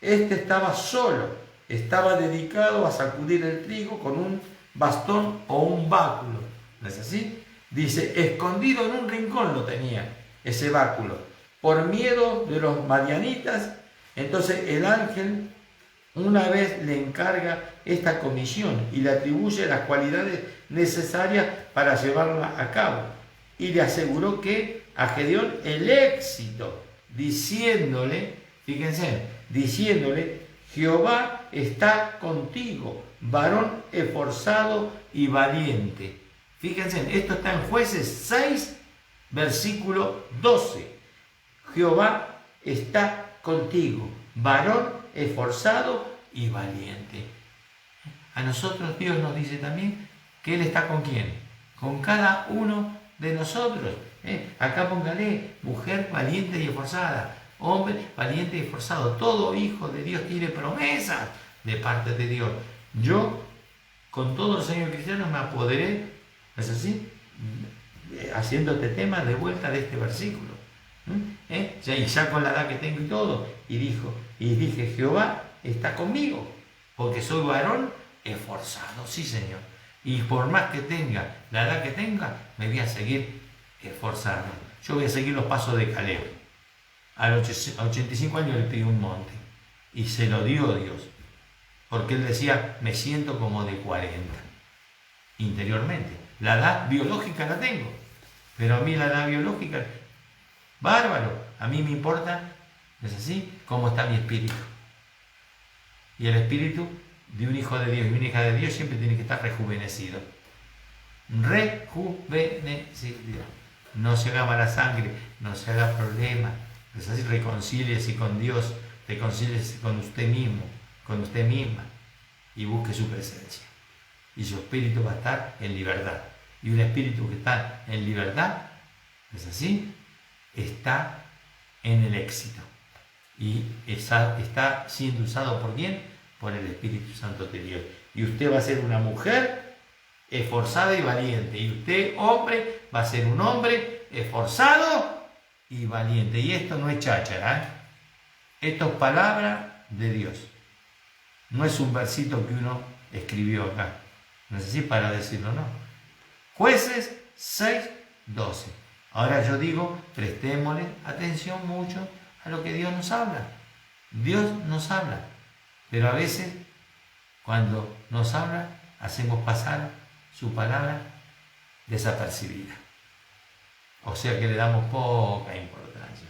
S1: este estaba solo. Estaba dedicado a sacudir el trigo con un bastón o un báculo. ¿No es así? Dice, escondido en un rincón lo tenía, ese báculo. Por miedo de los madianitas, entonces el ángel una vez le encarga esta comisión y le atribuye las cualidades necesarias para llevarla a cabo. Y le aseguró que a Gedeón el éxito, diciéndole, fíjense, diciéndole, Jehová está contigo, varón esforzado y valiente. Fíjense, esto está en Jueces 6, versículo 12. Jehová está contigo, varón esforzado y valiente. A nosotros Dios nos dice también que Él está con quién, con cada uno de nosotros. Acá póngale, mujer valiente y esforzada, hombre valiente y esforzado. Todo hijo de Dios tiene promesas de parte de Dios. Yo, con todos los años cristianos, me apoderé, ¿no es así?, haciendo este tema de vuelta de este versículo. Y ya con la edad que tengo y todo, y dije, Jehová está conmigo, porque soy varón esforzado, sí Señor, y por más que tenga, la edad que tenga, me voy a seguir esforzando. Yo voy a seguir los pasos de Caleb. A los 85 años le pidió un monte, y se lo dio Dios, porque él decía, me siento como de 40, interiormente. La edad biológica la tengo, pero a mí la edad biológica, bárbaro, a mí me importa, ¿es así?, cómo está mi espíritu. Y el espíritu de un hijo de Dios y una hija de Dios siempre tiene que estar rejuvenecido. Rejuvenecido. No se haga mala sangre, no se haga problema. Es así, reconcíliese con Dios, reconcíliese con usted mismo, con usted misma, y busque su presencia. Y su espíritu va a estar en libertad. Y un espíritu que está en libertad, es así, está en el éxito. Y está siendo usado ¿por quién? Por el Espíritu Santo de Dios. Y usted va a ser una mujer esforzada y valiente. Y usted, hombre, va a ser un hombre esforzado y valiente. Y esto no es cháchara, ¿eh? Esto es palabra de Dios. No es un versito que uno escribió acá. No es así para decirlo, no. Jueces 6:12. Ahora yo digo, prestémosle atención mucho a lo que Dios nos habla. Dios nos habla, pero a veces cuando nos habla hacemos pasar su palabra desapercibida. O sea que le damos poca importancia.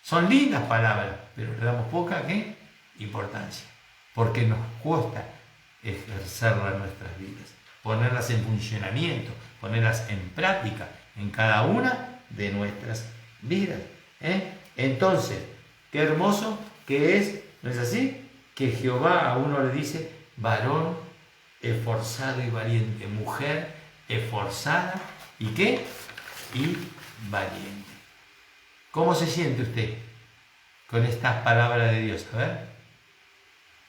S1: Son lindas palabras, pero le damos poca ¿qué? Importancia, porque nos cuesta ejercerlas en nuestras vidas, ponerlas en funcionamiento, ponerlas en práctica en cada una de nuestras vidas. Entonces, qué hermoso que es, ¿no es así?, que Jehová a uno le dice varón esforzado y valiente, mujer esforzada y ¿qué? Y valiente. ¿Cómo se siente usted con estas palabras de Dios? A ver,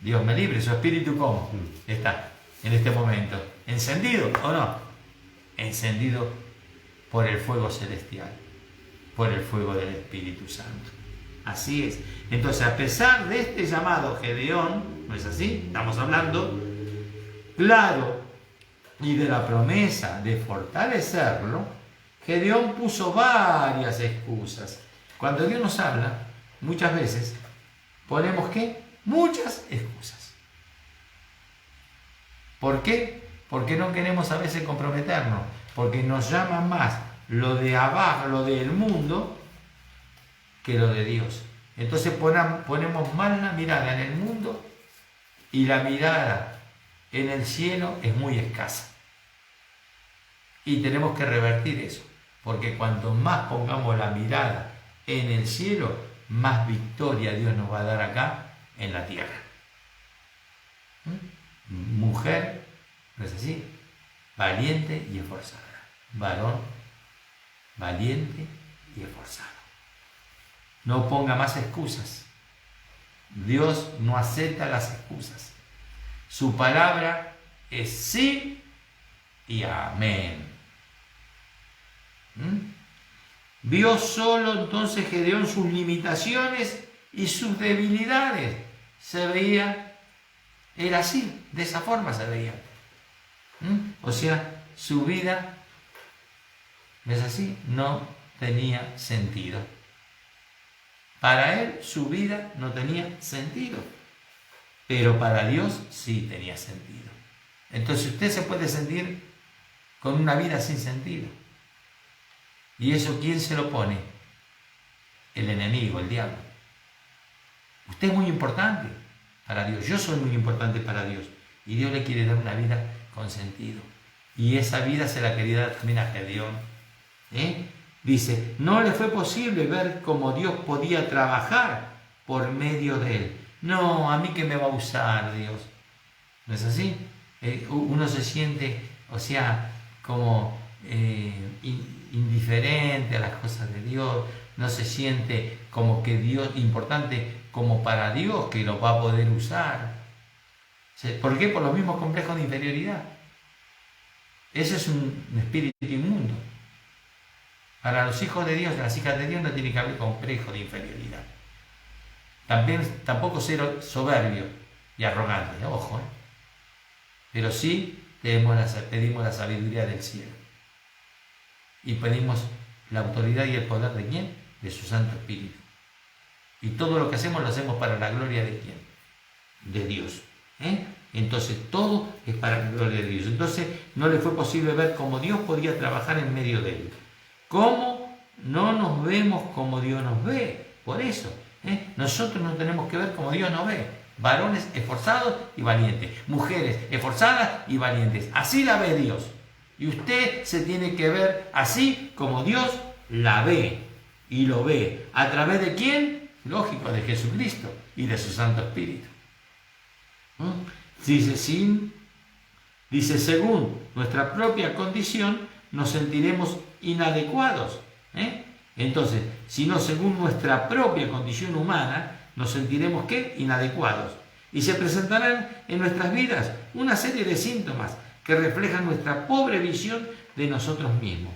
S1: Dios me libre, su espíritu ¿cómo está en este momento? ¿Encendido o no? Encendido por el fuego celestial, por el fuego del Espíritu Santo. Así es. Entonces, a pesar de este llamado Gedeón, ¿no es así? Estamos hablando, claro, y de la promesa de fortalecerlo, Gedeón puso varias excusas. Cuando Dios nos habla, muchas veces ponemos ¿qué? Muchas excusas. ¿Por qué? Porque no queremos a veces comprometernos, porque nos llama más lo de abajo, lo del mundo, que lo de Dios. Entonces ponemos mal la mirada en el mundo y la mirada en el cielo es muy escasa. Y tenemos que revertir eso, porque cuanto más pongamos la mirada en el cielo, más victoria Dios nos va a dar acá en la tierra. Mujer, ¿no es así?, valiente y esforzada. Varón, valiente y esforzado. No ponga más excusas. Dios no acepta las excusas. Su palabra es sí y amén. Vio solo entonces Gedeón sus limitaciones y sus debilidades. Se veía, era así, de esa forma se veía. O sea, su vida, ¿no es así?, no tenía sentido. Para él su vida no tenía sentido, pero para Dios sí tenía sentido. Entonces usted se puede sentir con una vida sin sentido. ¿Y eso quién se lo pone? El enemigo, el diablo. Usted es muy importante para Dios, yo soy muy importante para Dios, y Dios le quiere dar una vida con sentido. Y esa vida se la quería dar también a Gedeón. Dice, no le fue posible ver cómo Dios podía trabajar por medio de él. No, a mí que me va a usar Dios. ¿No es así? Uno se siente, o sea, como indiferente a las cosas de Dios, no se siente como que Dios, importante como para Dios, que lo va a poder usar. ¿Por qué? Por los mismos complejos de inferioridad. Ese es un espíritu inmundo. Para los hijos de Dios, las hijas de Dios, no tiene que haber complejo de inferioridad. Tampoco ser soberbio y arrogante, ojo. Pero sí pedimos la sabiduría del cielo. Y pedimos la autoridad y el poder de ¿quién? De su Santo Espíritu. Y todo lo que hacemos lo hacemos para la gloria de ¿quién? De Dios. Entonces todo es para la gloria de Dios. Entonces no le fue posible ver cómo Dios podía trabajar en medio de él. ¿Cómo no nos vemos como Dios nos ve? Por eso, nosotros no tenemos que ver como Dios nos ve. Varones esforzados y valientes. Mujeres esforzadas y valientes. Así la ve Dios. Y usted se tiene que ver así como Dios la ve. Y lo ve. ¿A través de quién? Lógico, de Jesucristo y de su Santo Espíritu. Dice, según nuestra propia condición, nos sentiremos inadecuados. Entonces, si no según nuestra propia condición humana, nos sentiremos ¿qué? Inadecuados. Y se presentarán en nuestras vidas una serie de síntomas que reflejan nuestra pobre visión de nosotros mismos.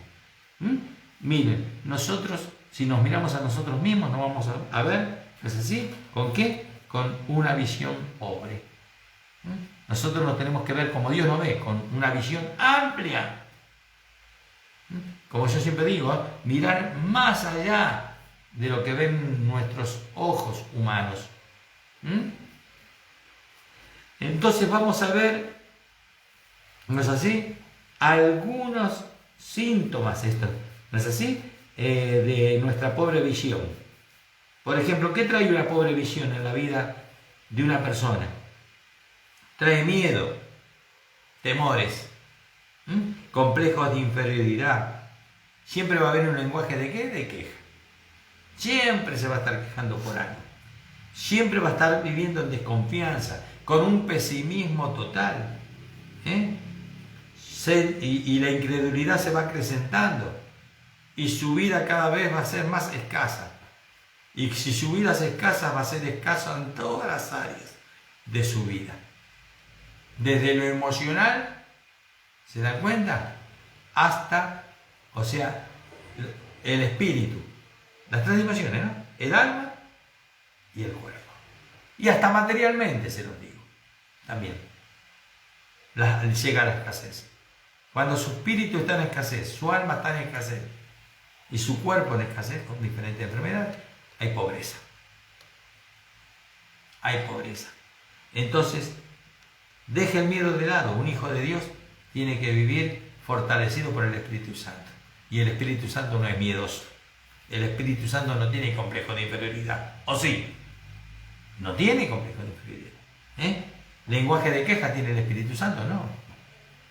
S1: Miren, nosotros, si nos miramos a nosotros mismos, nos vamos a ver, ¿es así? ¿Con qué? Con una visión pobre. Nosotros nos tenemos que ver como Dios nos ve, con una visión amplia. Como yo siempre digo, mirar más allá de lo que ven nuestros ojos humanos. Entonces vamos a ver, ¿no es así? Algunos síntomas, esto, ¿no es así? De nuestra pobre visión. Por ejemplo, ¿qué trae una pobre visión en la vida de una persona? Trae miedo, temores, complejos de inferioridad. Siempre va a haber un lenguaje de ¿qué? De queja. Siempre se va a estar quejando por algo. Siempre va a estar viviendo en desconfianza, con un pesimismo total. Y la incredulidad se va acrecentando. Y su vida cada vez va a ser más escasa. Y si su vida es escasa, va a ser escasa en todas las áreas de su vida. Desde lo emocional, ¿se dan cuenta? Hasta, o sea, el espíritu. Las tres dimensiones, ¿no? El alma y el cuerpo. Y hasta materialmente, se los digo. También. Llega la escasez. Cuando su espíritu está en escasez, su alma está en escasez y su cuerpo en escasez con diferentes enfermedades, hay pobreza. Hay pobreza. Entonces, deje el miedo de lado. Un hijo de Dios tiene que vivir fortalecido por el Espíritu Santo. Y el Espíritu Santo no es miedoso. El Espíritu Santo no tiene complejo de inferioridad. ¿O sí? No tiene complejo de inferioridad. Lenguaje de queja tiene el Espíritu Santo, no.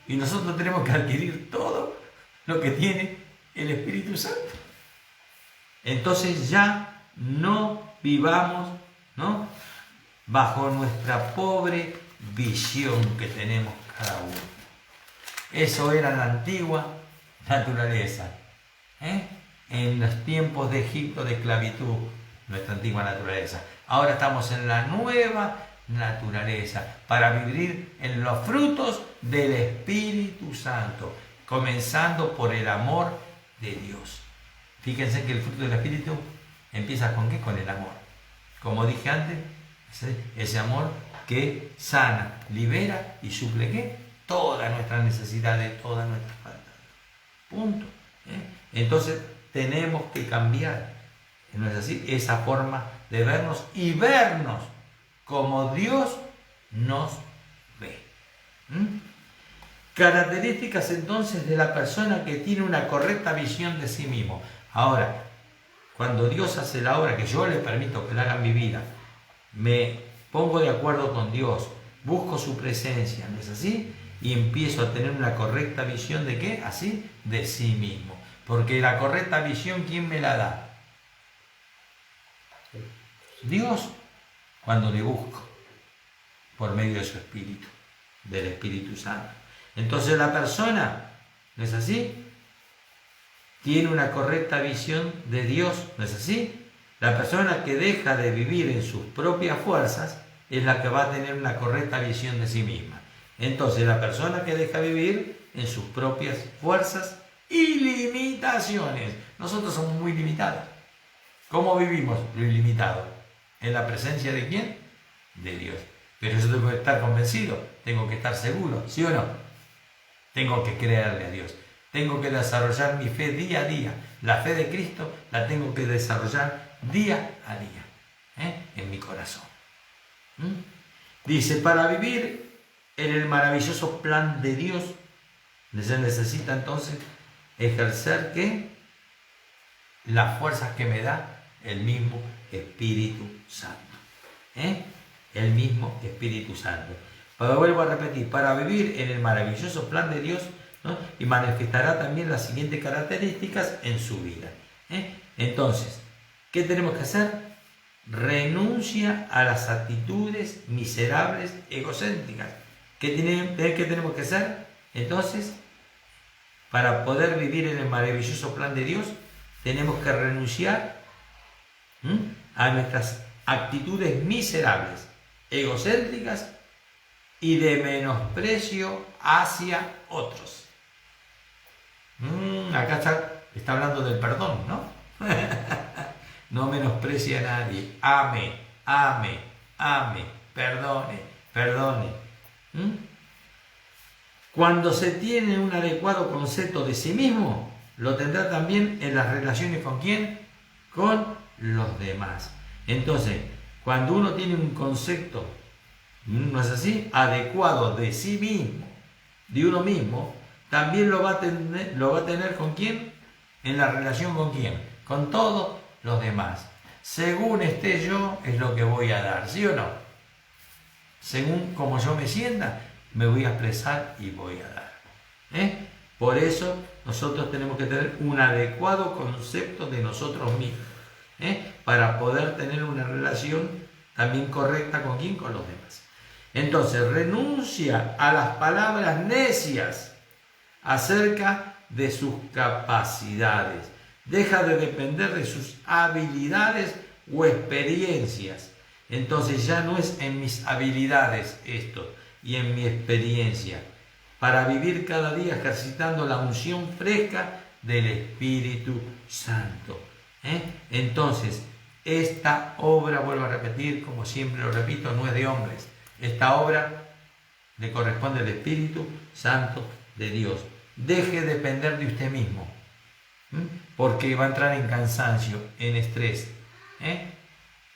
S1: Y nosotros tenemos que adquirir todo lo que tiene el Espíritu Santo. Entonces ya no vivamos, ¿no?, bajo nuestra pobre visión que tenemos cada uno. Eso era la antigua naturaleza. En los tiempos de Egipto, de esclavitud, nuestra antigua naturaleza. Ahora estamos en la nueva naturaleza para vivir en los frutos del Espíritu Santo, comenzando por el amor de Dios. Fíjense que el fruto del Espíritu empieza ¿con qué? Con el amor. Como dije antes, ese amor que sana, libera y suple ¿qué? Todas nuestras necesidades, todas nuestras faltas. Punto. Entonces tenemos que cambiar, ¿no es así?, esa forma de vernos y vernos como Dios nos ve. Características entonces de la persona que tiene una correcta visión de sí mismo. Ahora, cuando Dios hace la obra que yo le permito que la haga en mi vida, me pongo de acuerdo con Dios, busco su presencia, ¿no es así? Y empiezo a tener una correcta visión de ¿qué? Así, de sí mismo. Porque la correcta visión, ¿quién me la da? Dios, cuando le busco, por medio de su Espíritu, del Espíritu Santo. Entonces la persona, ¿no es así?, tiene una correcta visión de Dios, ¿no es así? La persona que deja de vivir en sus propias fuerzas es la que va a tener una correcta visión de sí misma. Entonces la persona que deja vivir en sus propias fuerzas y limitaciones. Nosotros somos muy limitados. ¿Cómo vivimos lo ilimitado? ¿En la presencia de quién? De Dios. Pero yo tengo que estar convencido, tengo que estar seguro, ¿sí o no? Tengo que creerle a Dios. Tengo que desarrollar mi fe día a día. La fe de Cristo la tengo que desarrollar día a día, en mi corazón. Dice, para vivir en el maravilloso plan de Dios, se necesita entonces ejercer ¿qué? Las fuerzas que me da el mismo Espíritu Santo. El mismo Espíritu Santo. Pero vuelvo a repetir, para vivir en el maravilloso plan de Dios, ¿no? Y manifestará también las siguientes características en su vida. Entonces, ¿qué tenemos que hacer? Renuncia a las actitudes miserables, egocéntricas. ¿Qué tenemos que hacer? Entonces, para poder vivir en el maravilloso plan de Dios, tenemos que renunciar a nuestras actitudes miserables, egocéntricas y de menosprecio hacia otros. Acá está hablando del perdón, ¿no? No menosprecie a nadie. Ame, perdone. Cuando se tiene un adecuado concepto de sí mismo, lo tendrá también en las relaciones ¿con quién? Con los demás. Entonces, cuando uno tiene un concepto, ¿no es así?, adecuado de sí mismo, de uno mismo, también lo va a tener ¿con quién? En la relación ¿con quién? Con todos los demás. Según esté yo, es lo que voy a dar, ¿sí o no? Según como yo me sienta, me voy a expresar y voy a dar. Por eso nosotros tenemos que tener un adecuado concepto de nosotros mismos, para poder tener una relación también correcta ¿con quién? Con los demás. Entonces, renuncia a las palabras necias acerca de sus capacidades. Deja de depender de sus habilidades o experiencias. Entonces ya no es en mis habilidades esto y en mi experiencia. Para vivir cada día ejercitando la unción fresca del Espíritu Santo. Entonces, esta obra, vuelvo a repetir, como siempre lo repito, no es de hombres. Esta obra le corresponde al Espíritu Santo de Dios. Deje de depender de usted mismo, porque va a entrar en cansancio, en estrés.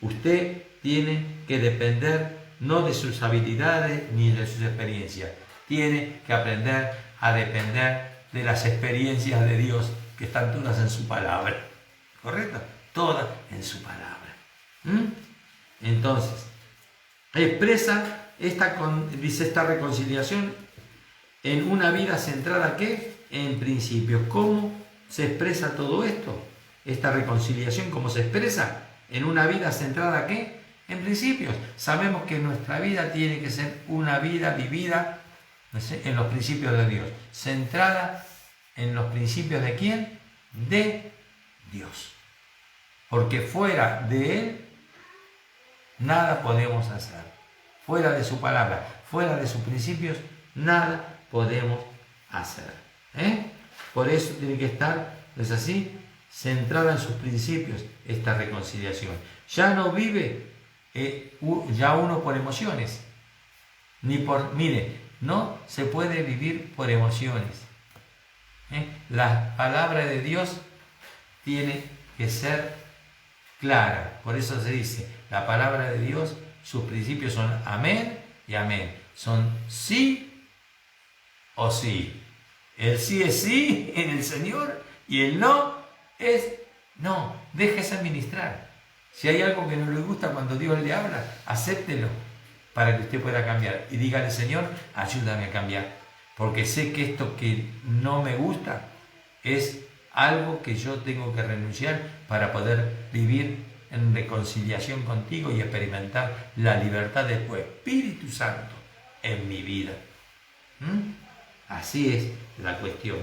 S1: Usted tiene que depender no de sus habilidades ni de sus experiencias. Tiene que aprender a depender de las experiencias de Dios que están todas en su palabra. ¿Correcto? Todas en su palabra. Entonces, expresa esta reconciliación en una vida centrada ¿qué? En principios. ¿Cómo se expresa todo esto? Esta reconciliación, ¿cómo se expresa? En una vida centrada ¿qué? En principios. Sabemos que nuestra vida tiene que ser una vida vivida, no sé, en los principios de Dios. Centrada en los principios ¿de quién? De Dios. Porque fuera de Él, nada podemos hacer. Fuera de su palabra, fuera de sus principios, nada podemos hacer. Por eso tiene que estar, ¿es así?, centrada en sus principios esta reconciliación. Ya no vive ya uno por emociones, no se puede vivir por emociones. La palabra de Dios tiene que ser clara. Por eso se dice, la palabra de Dios, sus principios son amén y amén. Son sí o sí. El sí es sí en el Señor y el no es no. Déjese administrar. Si hay algo que no le gusta cuando Dios le habla, acéptelo para que usted pueda cambiar. Y dígale, Señor, ayúdame a cambiar. Porque sé que esto que no me gusta es algo que yo tengo que renunciar para poder vivir en reconciliación contigo y experimentar la libertad de tu Espíritu Santo en mi vida. Así es la cuestión.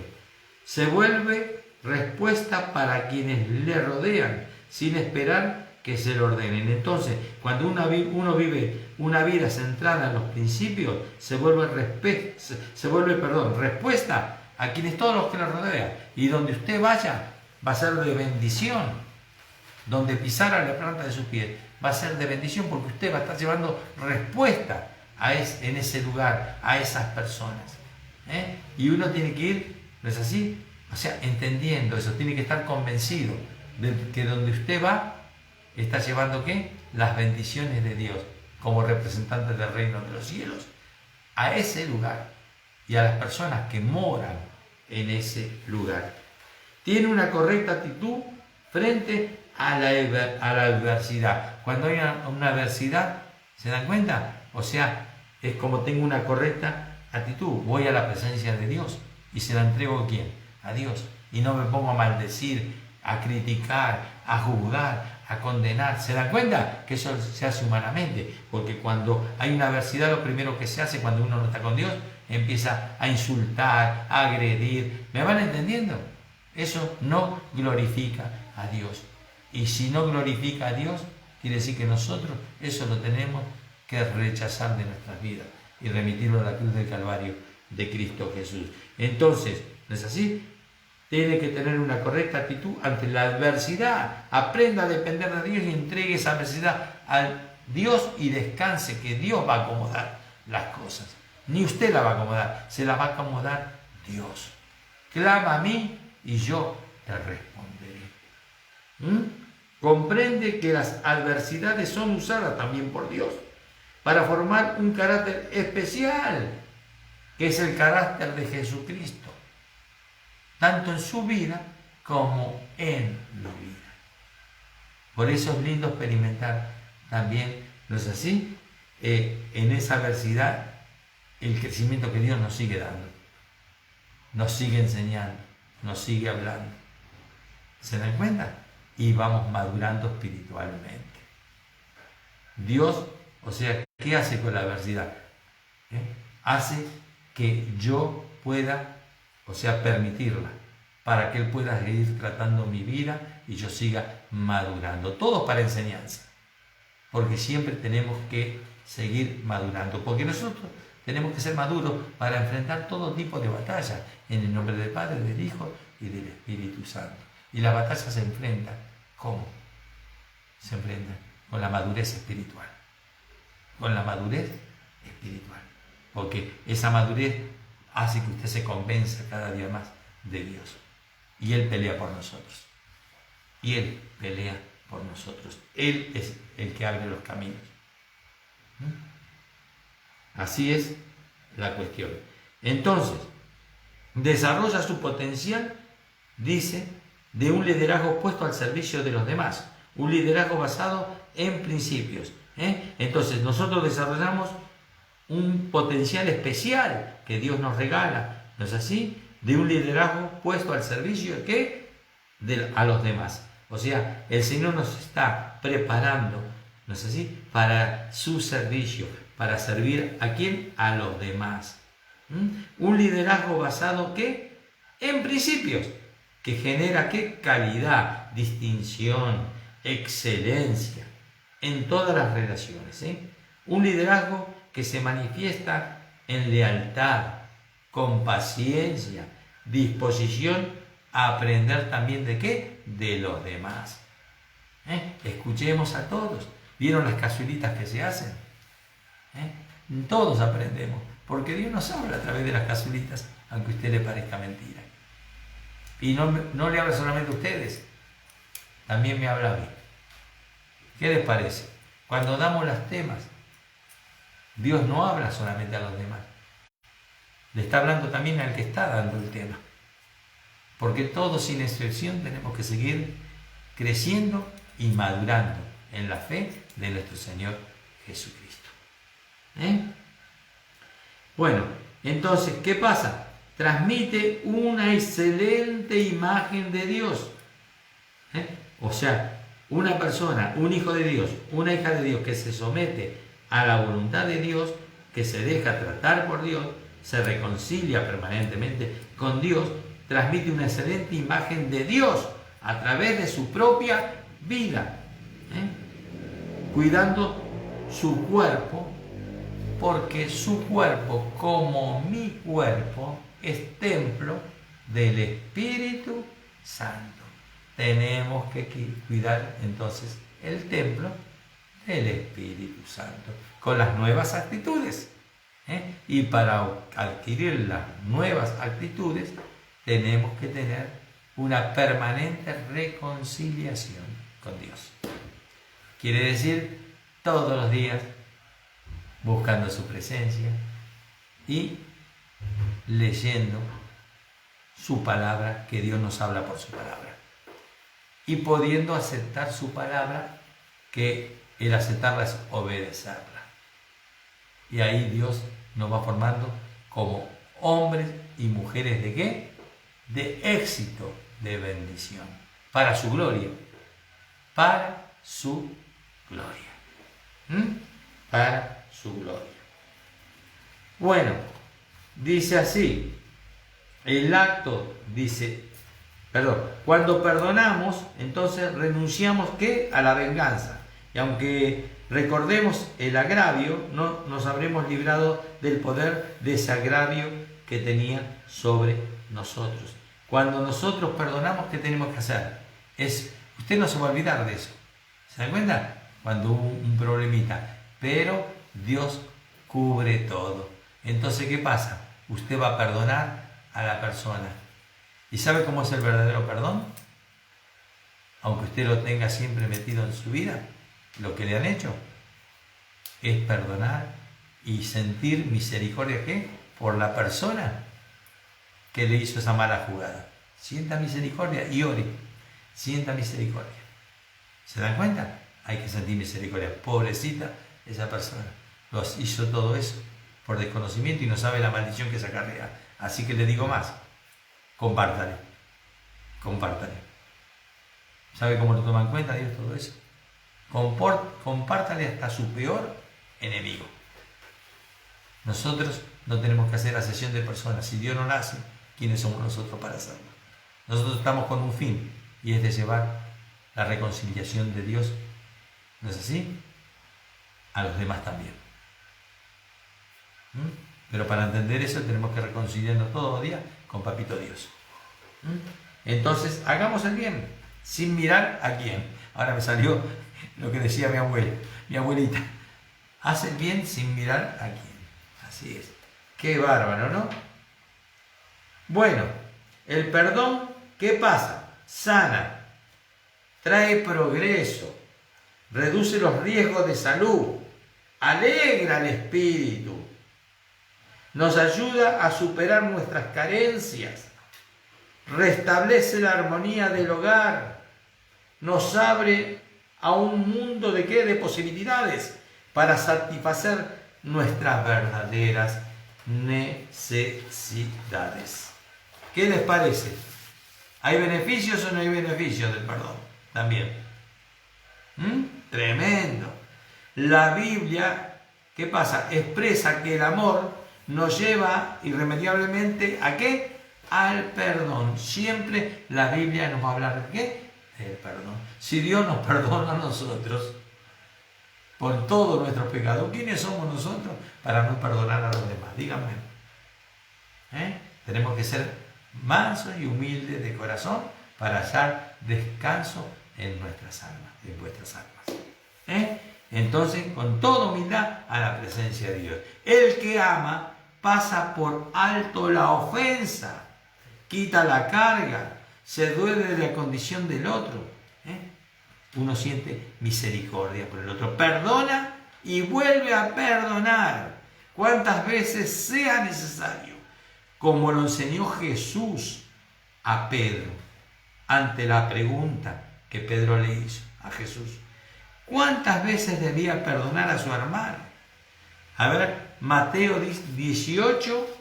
S1: Se vuelve respuesta para quienes le rodean, sin esperar que se lo ordenen. Entonces, cuando uno vive una vida centrada en los principios, se vuelve respuesta a quienes todos los que le rodean. Y donde usted vaya, va a ser de bendición. Donde pisara la planta de sus pies, va a ser de bendición, porque usted va a estar llevando respuesta en ese lugar, a esas personas. Y uno tiene que ir, ¿no es así? O sea, entendiendo eso, tiene que estar convencido de que donde usted va, está llevando ¿qué? Las bendiciones de Dios, como representante del reino de los cielos a ese lugar y a las personas que moran en ese lugar. Tiene una correcta actitud frente a la adversidad. Cuando hay una adversidad, ¿se dan cuenta? O sea, es como tengo una correcta actitud. Voy a la presencia de Dios y se la entrego ¿a quién? A Dios. Y no me pongo a maldecir, a criticar, a juzgar, a condenar. ¿Se dan cuenta? Que eso se hace humanamente. Porque cuando hay una adversidad, lo primero que se hace cuando uno no está con Dios, empieza a insultar, a agredir. ¿Me van entendiendo? Eso no glorifica a Dios. Y si no glorifica a Dios, quiere decir que nosotros eso lo tenemos que rechazar de nuestras vidas y remitirlo a la cruz del Calvario de Cristo Jesús. Entonces, ¿no es así? Tiene que tener una correcta actitud ante la adversidad. Aprenda a depender de Dios y entregue esa adversidad a Dios y descanse, que Dios va a acomodar las cosas. Ni usted la va a acomodar, se la va a acomodar Dios. Clama a mí y yo te responderé. Comprende que las adversidades son usadas también por Dios para formar un carácter especial, que es el carácter de Jesucristo, tanto en su vida como en mi vida. Por eso es lindo experimentar también, ¿no es así? En esa adversidad, el crecimiento que Dios nos sigue dando, nos sigue enseñando, nos sigue hablando. ¿Se dan cuenta? Y vamos madurando espiritualmente. Dios, o sea, ¿qué hace con la adversidad? Hace que yo pueda, o sea, permitirla, para que Él pueda seguir tratando mi vida y yo siga madurando. Todo para enseñanza, porque siempre tenemos que seguir madurando, porque nosotros tenemos que ser maduros para enfrentar todo tipo de batallas, en el nombre del Padre, del Hijo y del Espíritu Santo. Y la batalla se enfrenta, ¿cómo? Se enfrenta con la madurez espiritual. Con la madurez espiritual. Porque esa madurez hace que usted se convenza cada día más de Dios. Y Él pelea por nosotros. Y Él pelea por nosotros. Él es el que abre los caminos. Así es la cuestión. Entonces, desarrolla su potencial, dice, de un liderazgo puesto al servicio de los demás. Un liderazgo basado en principios. Entonces, nosotros desarrollamos un potencial especial que Dios nos regala, ¿no es así? De un liderazgo puesto al servicio ¿de qué? A los demás. O sea, el Señor nos está preparando, ¿no es así? Para su servicio, para servir ¿a quién? A los demás. Un liderazgo basado ¿qué? En principios, que genera ¿qué? Calidad, distinción, excelencia en todas las relaciones. Un liderazgo que se manifiesta en lealtad, con paciencia, disposición a aprender también ¿de qué? De los demás. Escuchemos a todos. ¿Vieron las casulitas que se hacen? Todos aprendemos, porque Dios nos habla a través de las casulitas, aunque a usted le parezca mentira. Y no le habla solamente a ustedes, también me habla a mí. ¿Qué les parece? Cuando damos los temas, Dios no habla solamente a los demás. Le está hablando también al que está dando el tema. Porque todos, sin excepción, tenemos que seguir creciendo y madurando en la fe de nuestro Señor Jesucristo. Bueno, entonces, ¿qué pasa? Transmite una excelente imagen de Dios. O sea, una persona, un hijo de Dios, una hija de Dios que se somete a la voluntad de Dios, que se deja tratar por Dios, se reconcilia permanentemente con Dios, transmite una excelente imagen de Dios a través de su propia vida, cuidando su cuerpo, porque su cuerpo, como mi cuerpo, es templo del Espíritu Santo. Tenemos que cuidar entonces el templo del Espíritu Santo con las nuevas actitudes. Y para adquirir las nuevas actitudes tenemos que tener una permanente reconciliación con Dios. Quiere decir todos los días buscando su presencia, y leyendo su palabra, que Dios nos habla por su palabra. Y pudiendo aceptar su palabra, que el aceptarla es obedecerla. Y ahí Dios nos va formando como hombres y mujeres ¿de qué? De éxito, de bendición. Para su gloria. Para su gloria. Para su gloria. Bueno, dice así. El acto, cuando perdonamos, entonces renunciamos ¿qué? A la venganza. Y aunque recordemos el agravio, no nos habremos librado del poder de ese agravio que tenía sobre nosotros. Cuando nosotros perdonamos, ¿qué tenemos que hacer? Usted no se va a olvidar de eso. ¿Se dan cuenta? Cuando hubo un problemita. Pero Dios cubre todo. Entonces, ¿qué pasa? Usted va a perdonar a la persona. ¿Y sabe cómo es el verdadero perdón? Aunque usted lo tenga siempre metido en su vida, lo que le han hecho es perdonar y sentir misericordia ¿qué? Por la persona que le hizo esa mala jugada. Sienta misericordia y ore. Sienta misericordia. ¿Se dan cuenta? Hay que sentir misericordia. Pobrecita esa persona. Hizo todo eso por desconocimiento y no sabe la maldición que se acarrea. Así que le digo más. Compártale. ¿Sabe cómo lo toma en cuenta Dios todo eso? Compártale hasta su peor enemigo. Nosotros no tenemos que hacer asesión de personas. Si Dios no la hace, ¿quiénes somos nosotros para hacerlo? Nosotros estamos con un fin, y es de llevar la reconciliación de Dios, ¿no es así?, a los demás también. Pero para entender eso tenemos que reconciliarnos todos los días con Papito Dios. Entonces, hagamos el bien, sin mirar a quién. Ahora me salió lo que decía mi abuelita. Haz el bien sin mirar a quién. Así es. Qué bárbaro, ¿no? Bueno, el perdón, ¿qué pasa? Sana, trae progreso, reduce los riesgos de salud, alegra el espíritu, nos ayuda a superar nuestras carencias, restablece la armonía del hogar, nos abre a un mundo de ¿qué? De posibilidades para satisfacer nuestras verdaderas necesidades. ¿Qué les parece? ¿Hay beneficios o no hay beneficios del perdón? También. Tremendo. La Biblia, ¿qué pasa? Expresa que el amor nos lleva irremediablemente ¿a qué? Al perdón. Siempre la Biblia nos va a hablar de ¿qué? Del perdón. Si Dios nos perdona a nosotros por todos nuestros pecados, ¿quiénes somos nosotros para no perdonar a los demás? Díganme. Tenemos que ser mansos y humildes de corazón para hallar descanso en nuestras almas, en vuestras almas. Entonces, con toda humildad a la presencia de Dios. El que ama pasa por alto la ofensa, quita la carga, se duele de la condición del otro. Uno siente misericordia por el otro, perdona y vuelve a perdonar cuantas veces sea necesario, como lo enseñó Jesús a Pedro ante la pregunta que Pedro le hizo a Jesús. ¿Cuántas veces debía perdonar a su hermano? A ver, Mateo 18.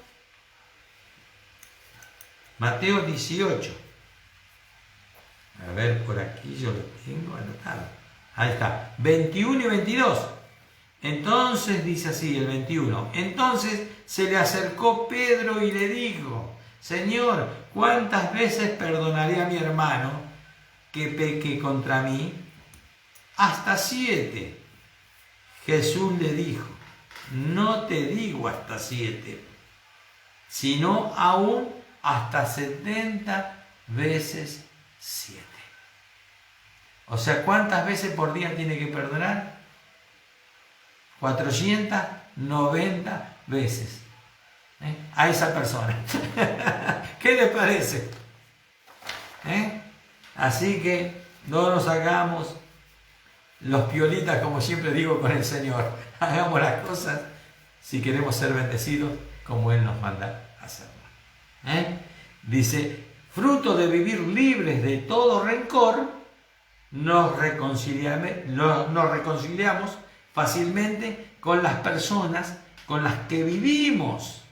S1: Mateo 18. A ver, por aquí yo lo tengo anotado. Ahí está, 21 y 22. Entonces, dice así el 21. Entonces se le acercó Pedro y le dijo: Señor, ¿cuántas veces perdonaré a mi hermano que peque contra mí? Hasta 7. Jesús le dijo: no te digo hasta 7, sino aún hasta 70 veces 7. O sea, ¿cuántas veces por día tiene que perdonar? 490 veces. A esa persona. ¿Qué le parece? Así que no nos hagamos los piolitas, como siempre digo, con el Señor. Hagamos las cosas si queremos ser bendecidos como Él nos manda hacerlo. Dice, fruto de vivir libres de todo rencor, nos reconciliamos fácilmente con las personas con las que vivimos,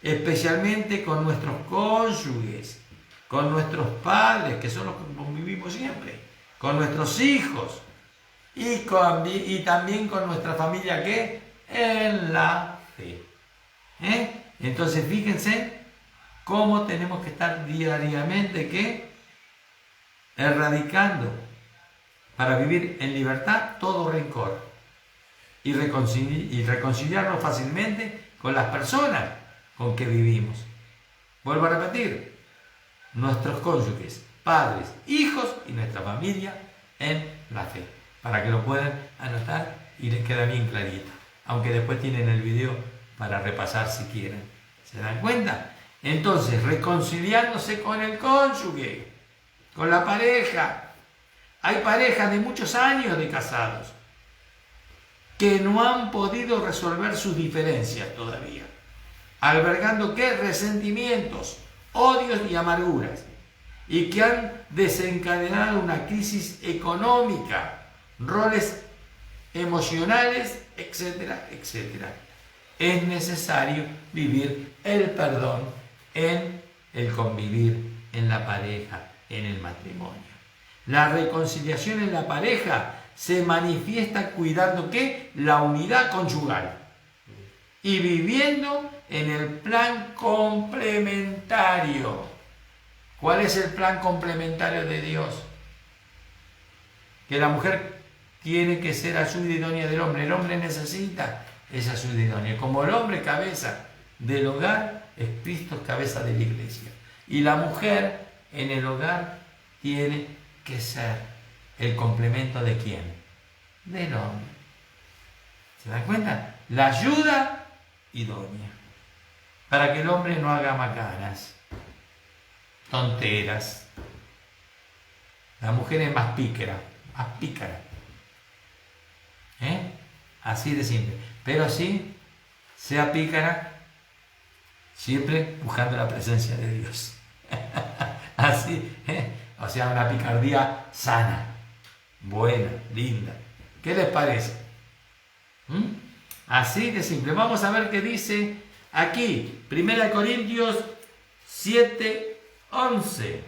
S1: especialmente con nuestros cónyuges, con nuestros padres, que son los que convivimos siempre, con nuestros hijos y también con nuestra familia que en la fe. Entonces fíjense cómo tenemos que estar diariamente erradicando para vivir en libertad todo rencor y reconciliarnos fácilmente con las personas con que vivimos. Vuelvo a repetir, nuestros cónyuges, padres, hijos y nuestra familia en la fe, para que lo puedan anotar y les queda bien clarito, aunque después tienen el video para repasar si quieren. ¿Se dan cuenta? Entonces, reconciliándose con el cónyuge, con la pareja. Hay parejas de muchos años de casados que no han podido resolver sus diferencias todavía, albergando resentimientos, odios y amarguras, y que han desencadenado una crisis económica, roles emocionales, etcétera, etcétera. Es necesario vivir el perdón en el convivir en la pareja, en el matrimonio. La reconciliación en la pareja se manifiesta cuidando la unidad conyugal y viviendo en el plan complementario. ¿Cuál es el plan complementario de Dios? Que la mujer tiene que ser ayuda idónea del hombre. El hombre necesita esa ayuda idónea. Como el hombre cabeza del hogar, es Cristo cabeza de la iglesia. Y la mujer en el hogar tiene que ser el complemento ¿de quién? Del hombre. ¿Se dan cuenta? La ayuda idónea. Para que el hombre no haga macanas, tonteras. La mujer es más pícara. Así de simple. Pero sí, sea pícara, siempre buscando la presencia de Dios. Así, o sea, una picardía sana, buena, linda. ¿Qué les parece? Así de simple. Vamos a ver qué dice aquí, 1 Corintios 7:11.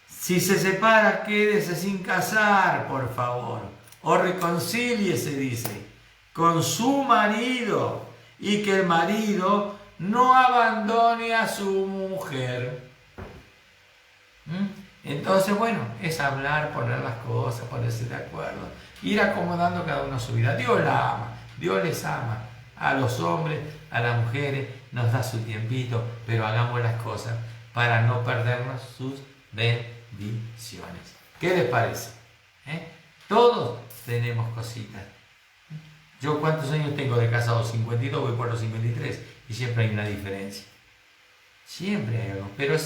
S1: Si se separa, quédese sin casar, por favor, o reconcíliese, dice, con su marido, y que el marido no abandone a su mujer. Entonces, bueno, es hablar, poner las cosas, ponerse de acuerdo, ir acomodando cada uno su vida. Dios la ama, Dios les ama, a los hombres, a las mujeres, nos da su tiempito, pero hagamos las cosas para no perdernos sus bendiciones. ¿Qué les parece? Todos tenemos cositas. Yo, ¿cuántos años tengo de casado? 52, voy por los 53, y siempre hay una diferencia. Siempre hay algo, pero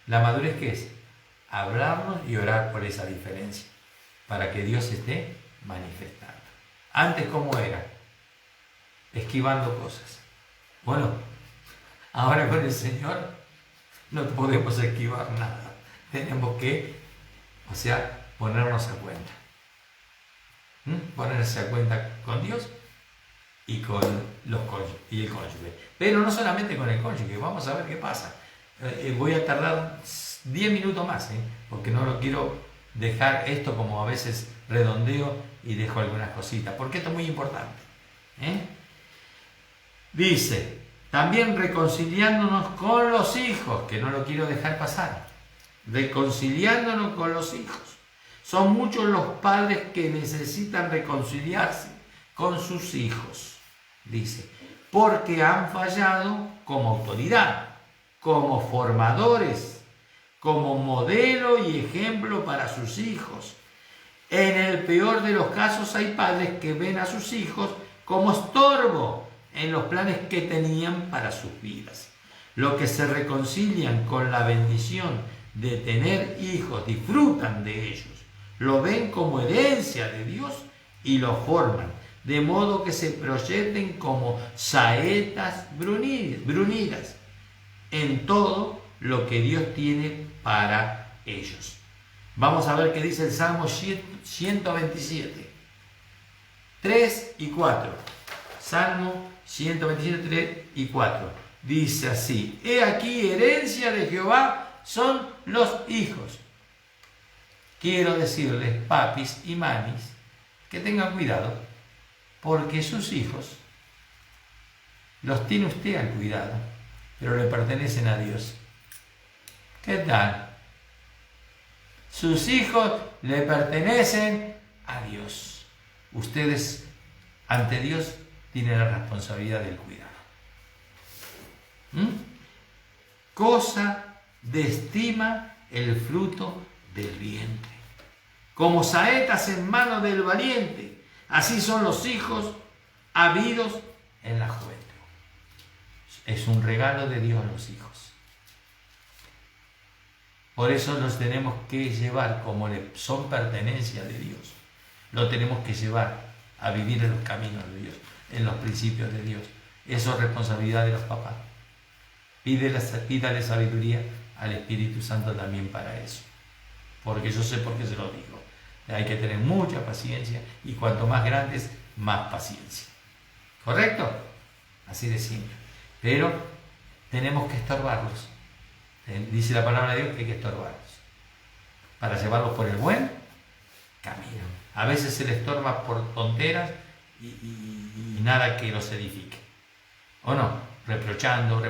S1: la madurez, ¿qué es? Hablarnos y orar por esa diferencia, para que Dios esté manifestando. Antes, ¿cómo era? Esquivando cosas. Bueno, ahora con el Señor no podemos esquivar nada. Tenemos que, ponernos a cuenta. Ponerse a cuenta con Dios y con el cónyuge. Pero no solamente con el cónyuge, vamos a ver qué pasa. Voy a tardar 10 minutos más, porque no lo quiero dejar esto como a veces redondeo y dejo algunas cositas, porque esto es muy importante. Dice, también reconciliándonos con los hijos, que no lo quiero dejar pasar, reconciliándonos con los hijos. Son muchos los padres que necesitan reconciliarse con sus hijos, dice, porque han fallado como autoridad, como formadores, como modelo y ejemplo para sus hijos. En el peor de los casos hay padres que ven a sus hijos como estorbo en los planes que tenían para sus vidas. Los que se reconcilian con la bendición de tener hijos disfrutan de ellos, lo ven como herencia de Dios y lo forman de modo que se proyecten como saetas brunidas en todo lo que Dios tiene para ellos. Vamos a ver qué dice el Salmo 127, 3 y 4. Salmo 127, 3 y 4. Dice así: he aquí, herencia de Jehová son los hijos. Quiero decirles, papis y mamis, que tengan cuidado, porque sus hijos los tiene usted al cuidado, pero le pertenecen a Dios. ¿Qué tal? Sus hijos le pertenecen a Dios. Ustedes, ante Dios, tienen la responsabilidad del cuidado. Cosa de estima el fruto del vientre, como saetas en mano del valiente, así son los hijos habidos en la juventud. Es un regalo de Dios los hijos. Por eso los tenemos que llevar, como son pertenencia de Dios, lo tenemos que llevar a vivir en los caminos de Dios, en los principios de Dios. Eso es responsabilidad de los papás. Pídale sabiduría al Espíritu Santo también para eso. Porque yo sé por qué se lo digo. Hay que tener mucha paciencia, y cuanto más grandes, más paciencia. ¿Correcto? Así de simple. Pero tenemos que estorbarlos. Dice la palabra de Dios que hay que estorbarlos para llevarlos por el buen camino. A veces se les estorba por tonteras y nada que los edifique. ¿O no? Reprochando.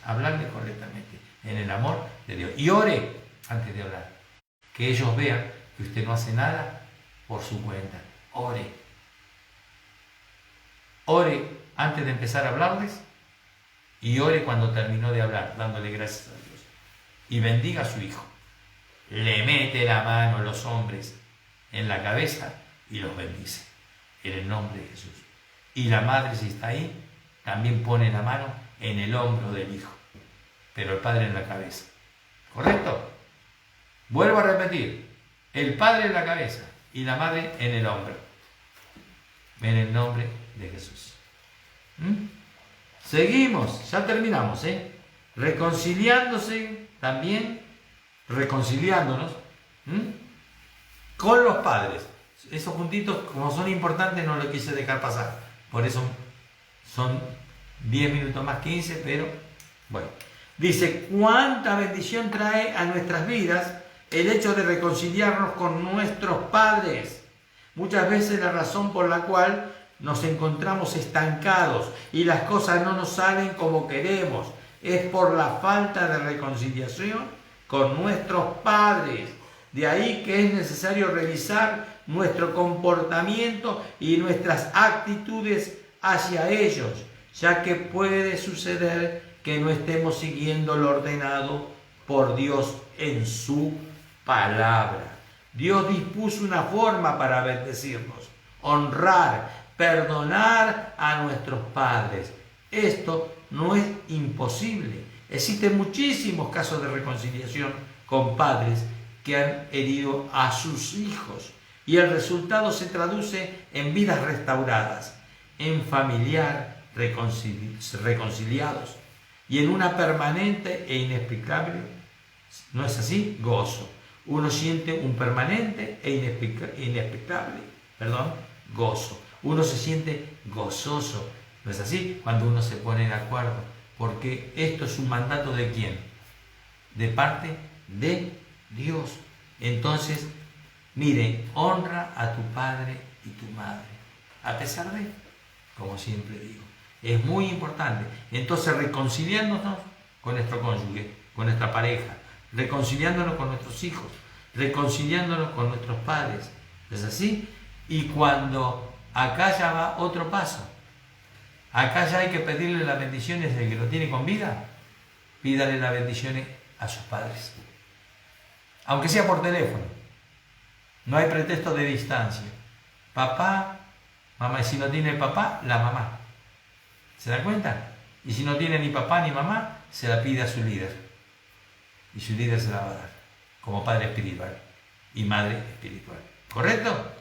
S1: Hablarle correctamente en el amor de Dios. Y ore antes de hablar. Que ellos vean que usted no hace nada por su cuenta. Ore. Ore antes de empezar a hablarles. Y ore cuando terminó de hablar, dándole gracias a Dios. Y bendiga a su hijo. Le mete la mano a los hombres en la cabeza y los bendice. En el nombre de Jesús. Y la madre, si está ahí, también pone la mano en el hombro del hijo. Pero el padre en la cabeza. ¿Correcto? Vuelvo a repetir. El padre en la cabeza y la madre en el hombro. En el nombre de Jesús. Seguimos, ya terminamos, reconciliándonos con los padres. Esos puntitos, como son importantes, no los quise dejar pasar. Por eso son 10 minutos más 15, pero bueno. Dice, cuánta bendición trae a nuestras vidas el hecho de reconciliarnos con nuestros padres. Muchas veces la razón por la cual nos encontramos estancados y las cosas no nos salen como queremos es por la falta de reconciliación con nuestros padres. De ahí que es necesario revisar nuestro comportamiento y nuestras actitudes hacia ellos, ya que puede suceder que no estemos siguiendo lo ordenado por Dios en su palabra. Dios dispuso una forma para bendecirnos, honrar, perdonar a nuestros padres. Esto no es imposible. Existen muchísimos casos de reconciliación con padres que han herido a sus hijos y el resultado se traduce en vidas restauradas, en familiar reconciliados y en una permanente e inexplicable, ¿no es así?, gozo. Uno siente un permanente e inexplicable, gozo. Uno se siente gozoso, ¿no es así? Cuando uno se pone de acuerdo, porque esto es un mandato ¿de quién? De parte de Dios. Entonces, mire, honra a tu padre y tu madre, a pesar de, como siempre digo, es muy importante. Entonces, reconciliándonos con nuestro cónyuge, con nuestra pareja, reconciliándonos con nuestros hijos, reconciliándonos con nuestros padres, ¿no es así? Y cuando acá ya va otro paso. Acá ya hay que pedirle las bendiciones del que lo tiene con vida. Pídale las bendiciones a sus padres. Aunque sea por teléfono. No hay pretexto de distancia. Papá, mamá. Y si no tiene papá, la mamá. ¿Se dan cuenta? Y si no tiene ni papá ni mamá, se la pide a su líder. Y su líder se la va a dar. Como padre espiritual y madre espiritual. ¿Correcto?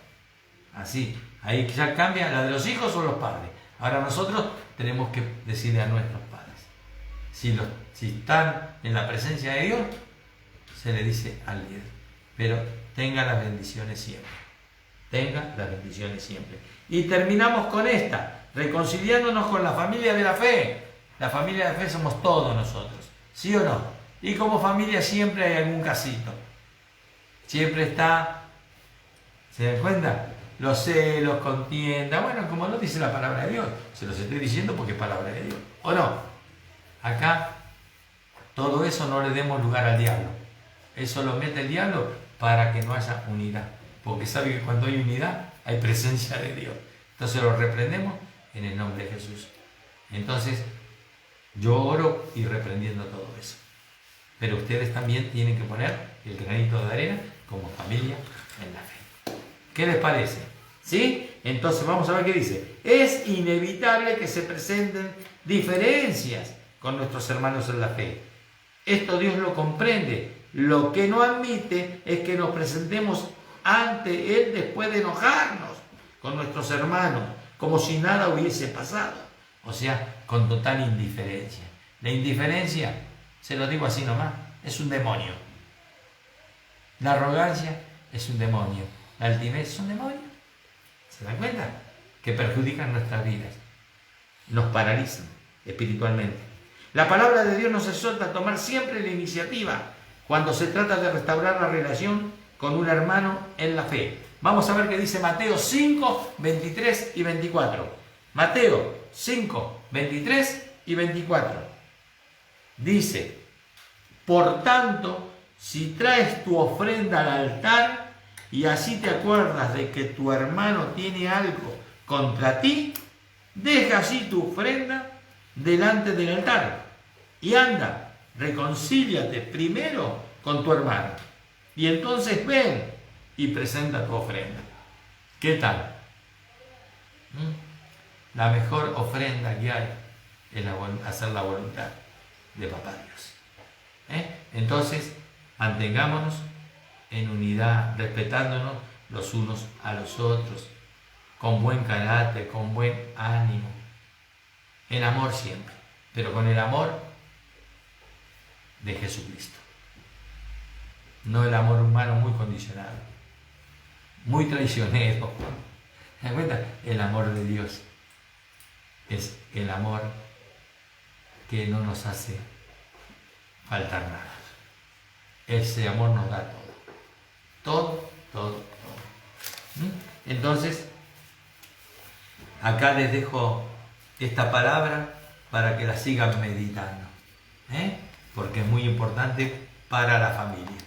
S1: Así Ahí ya cambia la de los hijos o los padres. Ahora nosotros tenemos que decirle a nuestros padres. Si están en la presencia de Dios, se le dice al líder. Pero tenga las bendiciones siempre. Tenga las bendiciones siempre. Y terminamos con esta, reconciliándonos con la familia de la fe. La familia de la fe somos todos nosotros, ¿sí o no? Y como familia siempre hay algún casito. Siempre está, ¿se dan cuenta? Los celos, contienda, bueno, como lo dice la palabra de Dios. Se los estoy diciendo porque es palabra de Dios. ¿O no? Acá, todo eso no le demos lugar al diablo. Eso lo mete el diablo para que no haya unidad. Porque sabe que cuando hay unidad, hay presencia de Dios. Entonces lo reprendemos en el nombre de Jesús. Entonces, yo oro y reprendiendo todo eso. Pero ustedes también tienen que poner el granito de arena como familia en la fe. ¿Qué les parece? ¿Sí? Entonces vamos a ver qué dice. Es inevitable que se presenten diferencias con nuestros hermanos en la fe. Esto Dios lo comprende. Lo que no admite es que nos presentemos ante Él después de enojarnos con nuestros hermanos, como si nada hubiese pasado. O sea, con total indiferencia. La indiferencia, se lo digo así nomás, es un demonio. La arrogancia es un demonio. La altivez es un demonio. ¿Se dan cuenta? Que perjudican nuestras vidas. Nos paralizan espiritualmente. La palabra de Dios nos exhorta a tomar siempre la iniciativa cuando se trata de restaurar la relación con un hermano en la fe. Vamos a ver qué dice Mateo 5, 23 y 24. Mateo 5, 23 y 24. Dice, por tanto, si traes tu ofrenda al altar y así te acuerdas de que tu hermano tiene algo contra ti, deja así tu ofrenda delante del altar y anda, reconcíliate primero con tu hermano y entonces ven y presenta tu ofrenda. ¿Qué tal? La mejor ofrenda que hay es hacer la voluntad de Papá Dios. Entonces, mantengámonos en unidad, respetándonos los unos a los otros, con buen carácter, con buen ánimo, en amor siempre, pero con el amor de Jesucristo. No el amor humano muy condicionado, muy traicionero. ¿Se dan cuenta? El amor de Dios es el amor que no nos hace faltar nada. Ese amor nos da todo. Todo. Entonces, acá les dejo esta palabra para que la sigan meditando, porque es muy importante para la familia.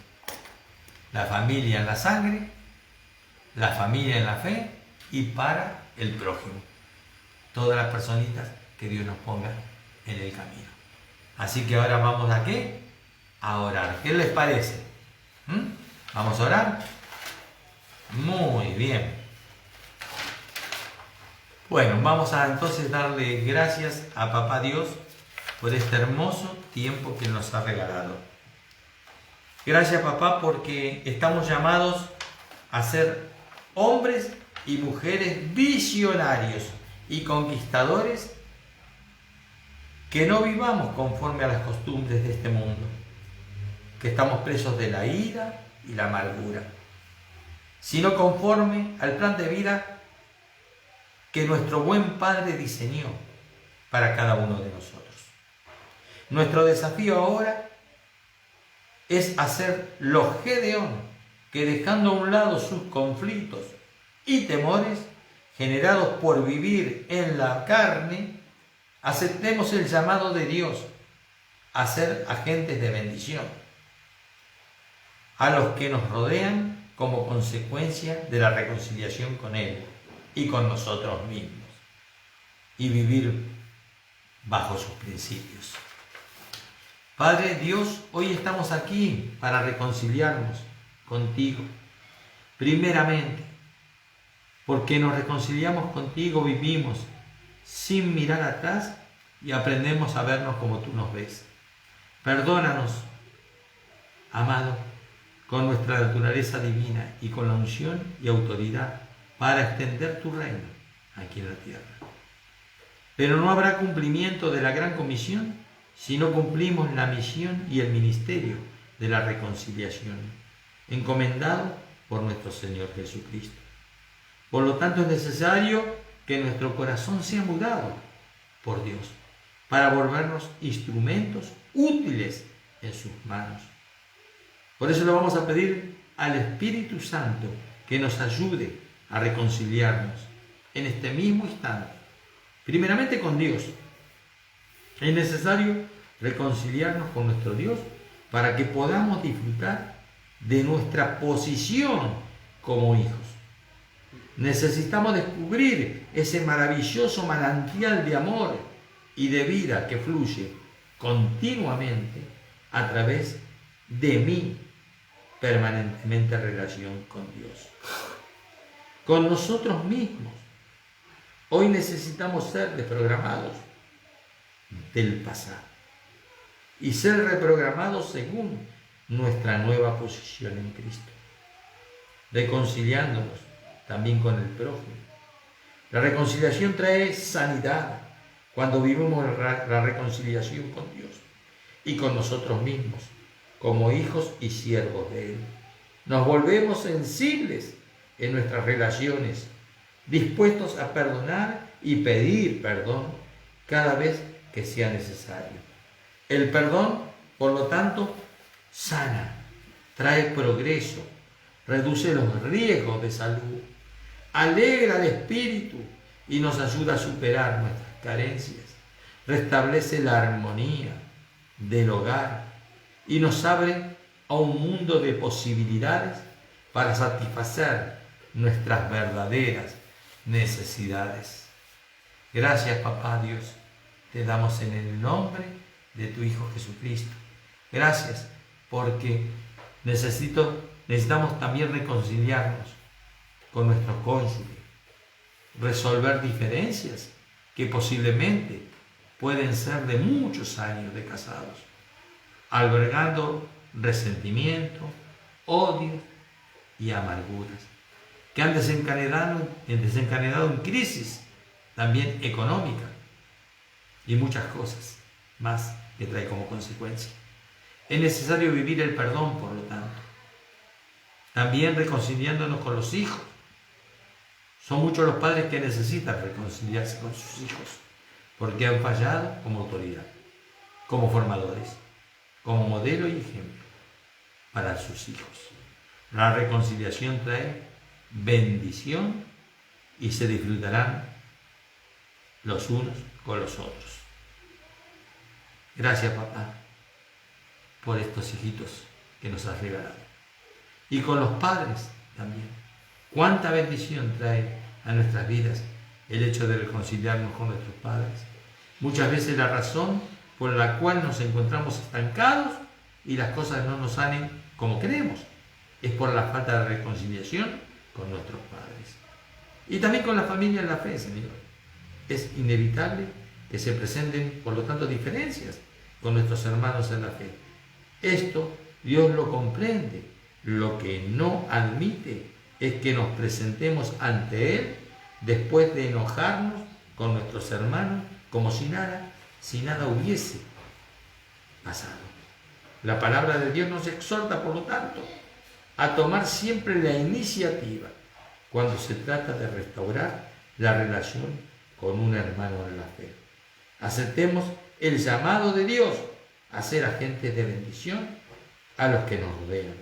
S1: La familia en la sangre, la familia en la fe y para el prójimo. Todas las personitas que Dios nos ponga en el camino. Así que ahora vamos ¿a qué? A orar. ¿Qué les parece? ¿Vamos a orar? Muy bien. Bueno, vamos a entonces darle gracias a Papá Dios por este hermoso tiempo que nos ha regalado. Gracias, Papá, porque estamos llamados a ser hombres y mujeres visionarios y conquistadores, que no vivamos conforme a las costumbres de este mundo, que estamos presos de la ira y la amargura, sino conforme al plan de vida que nuestro buen Padre diseñó para cada uno de nosotros. Nuestro desafío ahora es hacer los Gedeón, que dejando a un lado sus conflictos y temores generados por vivir en la carne, aceptemos el llamado de Dios a ser agentes de bendición a los que nos rodean como consecuencia de la reconciliación con Él y con nosotros mismos, y vivir bajo sus principios. Padre Dios, hoy estamos aquí para reconciliarnos contigo. Primeramente, porque nos reconciliamos contigo, vivimos sin mirar atrás y aprendemos a vernos como tú nos ves. Perdónanos, amado, con nuestra naturaleza divina y con la unción y autoridad para extender tu reino aquí en la tierra. Pero no habrá cumplimiento de la gran comisión si no cumplimos la misión y el ministerio de la reconciliación, encomendado por nuestro Señor Jesucristo. Por lo tanto, es necesario que nuestro corazón sea mudado por Dios para volvernos instrumentos útiles en sus manos. Por eso le vamos a pedir al Espíritu Santo que nos ayude a reconciliarnos en este mismo instante. Primeramente con Dios. Es necesario reconciliarnos con nuestro Dios para que podamos disfrutar de nuestra posición como hijos. Necesitamos descubrir ese maravilloso manantial de amor y de vida que fluye continuamente a través de mi permanentemente relación con Dios. Con nosotros mismos. Hoy necesitamos ser desprogramados del pasado y ser reprogramados según nuestra nueva posición en Cristo, reconciliándonos también con el prójimo. La reconciliación trae sanidad cuando vivimos la reconciliación con Dios y con nosotros mismos, como hijos y siervos de Él. Nos volvemos sensibles en nuestras relaciones, dispuestos a perdonar y pedir perdón cada vez que sea necesario. El perdón, por lo tanto, sana, trae progreso, reduce los riesgos de salud, alegra el espíritu y nos ayuda a superar nuestras carencias, restablece la armonía del hogar y nos abre a un mundo de posibilidades para satisfacer nuestras verdaderas necesidades. Gracias, Papá Dios, te damos en el nombre de tu Hijo Jesucristo. Gracias porque necesitamos también reconciliarnos con nuestro cónyuge, resolver diferencias que posiblemente pueden ser de muchos años de casados, albergando resentimiento, odio y amarguras, que han desencadenado en crisis también económica y muchas cosas más que trae como consecuencia. Es necesario vivir el perdón, por lo tanto. También reconciliándonos con los hijos. Son muchos los padres que necesitan reconciliarse con sus hijos porque han fallado como autoridad, como formadores, como modelo y ejemplo para sus hijos. La reconciliación trae bendición y se disfrutarán los unos con los otros. Gracias, Papá, por estos hijitos que nos has regalado. Y con los padres también. Cuánta bendición trae a nuestras vidas el hecho de reconciliarnos con nuestros padres. Muchas veces la razón por la cual nos encontramos estancados y las cosas no nos salen como queremos es por la falta de reconciliación con nuestros padres. Y también con la familia en la fe, Señor. Es inevitable que se presenten, por lo tanto, diferencias con nuestros hermanos en la fe. Esto Dios lo comprende. Lo que no admite es que nos presentemos ante Él después de enojarnos con nuestros hermanos como si nada hubiese pasado. La palabra de Dios nos exhorta, por lo tanto, a tomar siempre la iniciativa cuando se trata de restaurar la relación con un hermano en la fe. Aceptemos el llamado de Dios a ser agentes de bendición a los que nos rodean,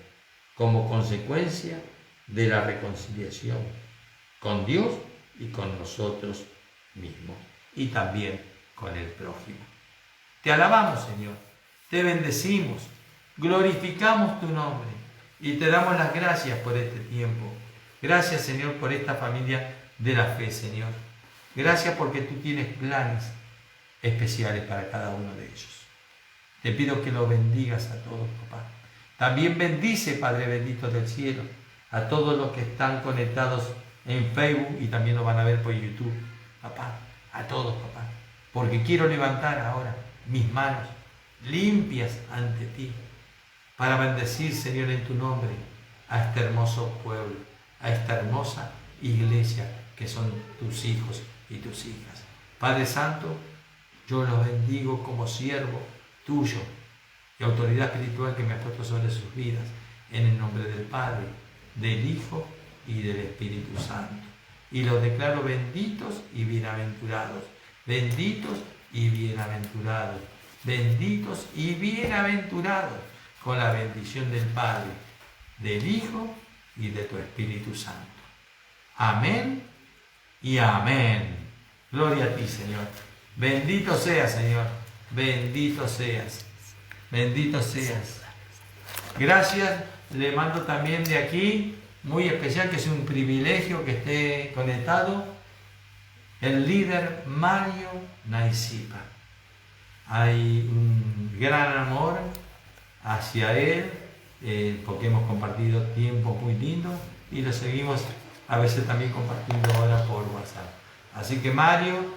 S1: como consecuencia de la reconciliación con Dios y con nosotros mismos, y también con el prójimo. Te alabamos, Señor, te bendecimos, glorificamos tu nombre y te damos las gracias por este tiempo. Gracias, Señor, por esta familia de la fe, Señor. Gracias porque tú tienes planes especiales para cada uno de ellos. Te pido que los bendigas a todos, papá. También bendice, Padre bendito del cielo, a todos los que están conectados en Facebook y también lo van a ver por YouTube. Papá, a todos, papá. Porque quiero levantar ahora mis manos limpias ante ti para bendecir, Señor, en tu nombre a este hermoso pueblo, a esta hermosa iglesia, que son tus hijos y tus hijas. Padre Santo, yo los bendigo como siervo tuyo y autoridad espiritual que me has puesto sobre sus vidas, en el nombre del Padre, del Hijo y del Espíritu Santo. Y los declaro benditos y bienaventurados, benditos y bienaventurados, benditos y bienaventurados, con la bendición del Padre, del Hijo y de tu Espíritu Santo. Amén y amén. Gloria a ti, Señor. Bendito seas, Señor. Bendito seas. Bendito seas. Gracias. Le mando también de aquí, muy especial, que es un privilegio que esté conectado, el líder Mario Naisipa. Hay un gran amor hacia él, porque hemos compartido tiempos muy lindos y lo seguimos a veces también compartiendo ahora por WhatsApp. Así que Mario,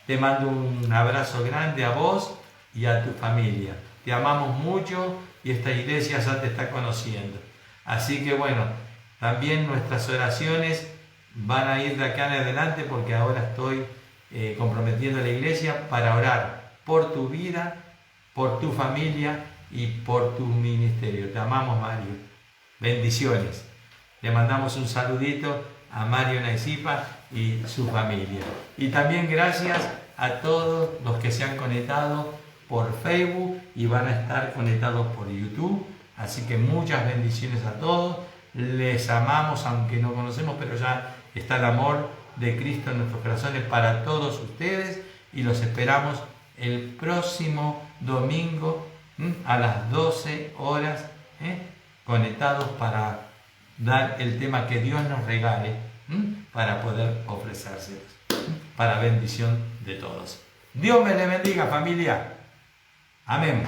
S1: te mando un abrazo grande a vos y a tu familia. Te amamos mucho y esta iglesia ya te está conociendo. Así que bueno, también nuestras oraciones van a ir de acá en adelante, porque ahora estoy comprometiendo a la iglesia para orar por tu vida, por tu familia y por tu ministerio. Te amamos, Mario. Bendiciones. Le mandamos un saludito a Mario Naisipa y su familia. Y también gracias a todos los que se han conectado por Facebook y van a estar conectados por YouTube. Así que muchas bendiciones a todos. Les amamos, aunque no conocemos, pero ya está el amor de Cristo en nuestros corazones para todos ustedes. Y los esperamos el próximo domingo a las 12 horas, conectados para dar el tema que Dios nos regale, para poder ofrecérselos, para bendición de todos. Dios me le bendiga, familia. Amén.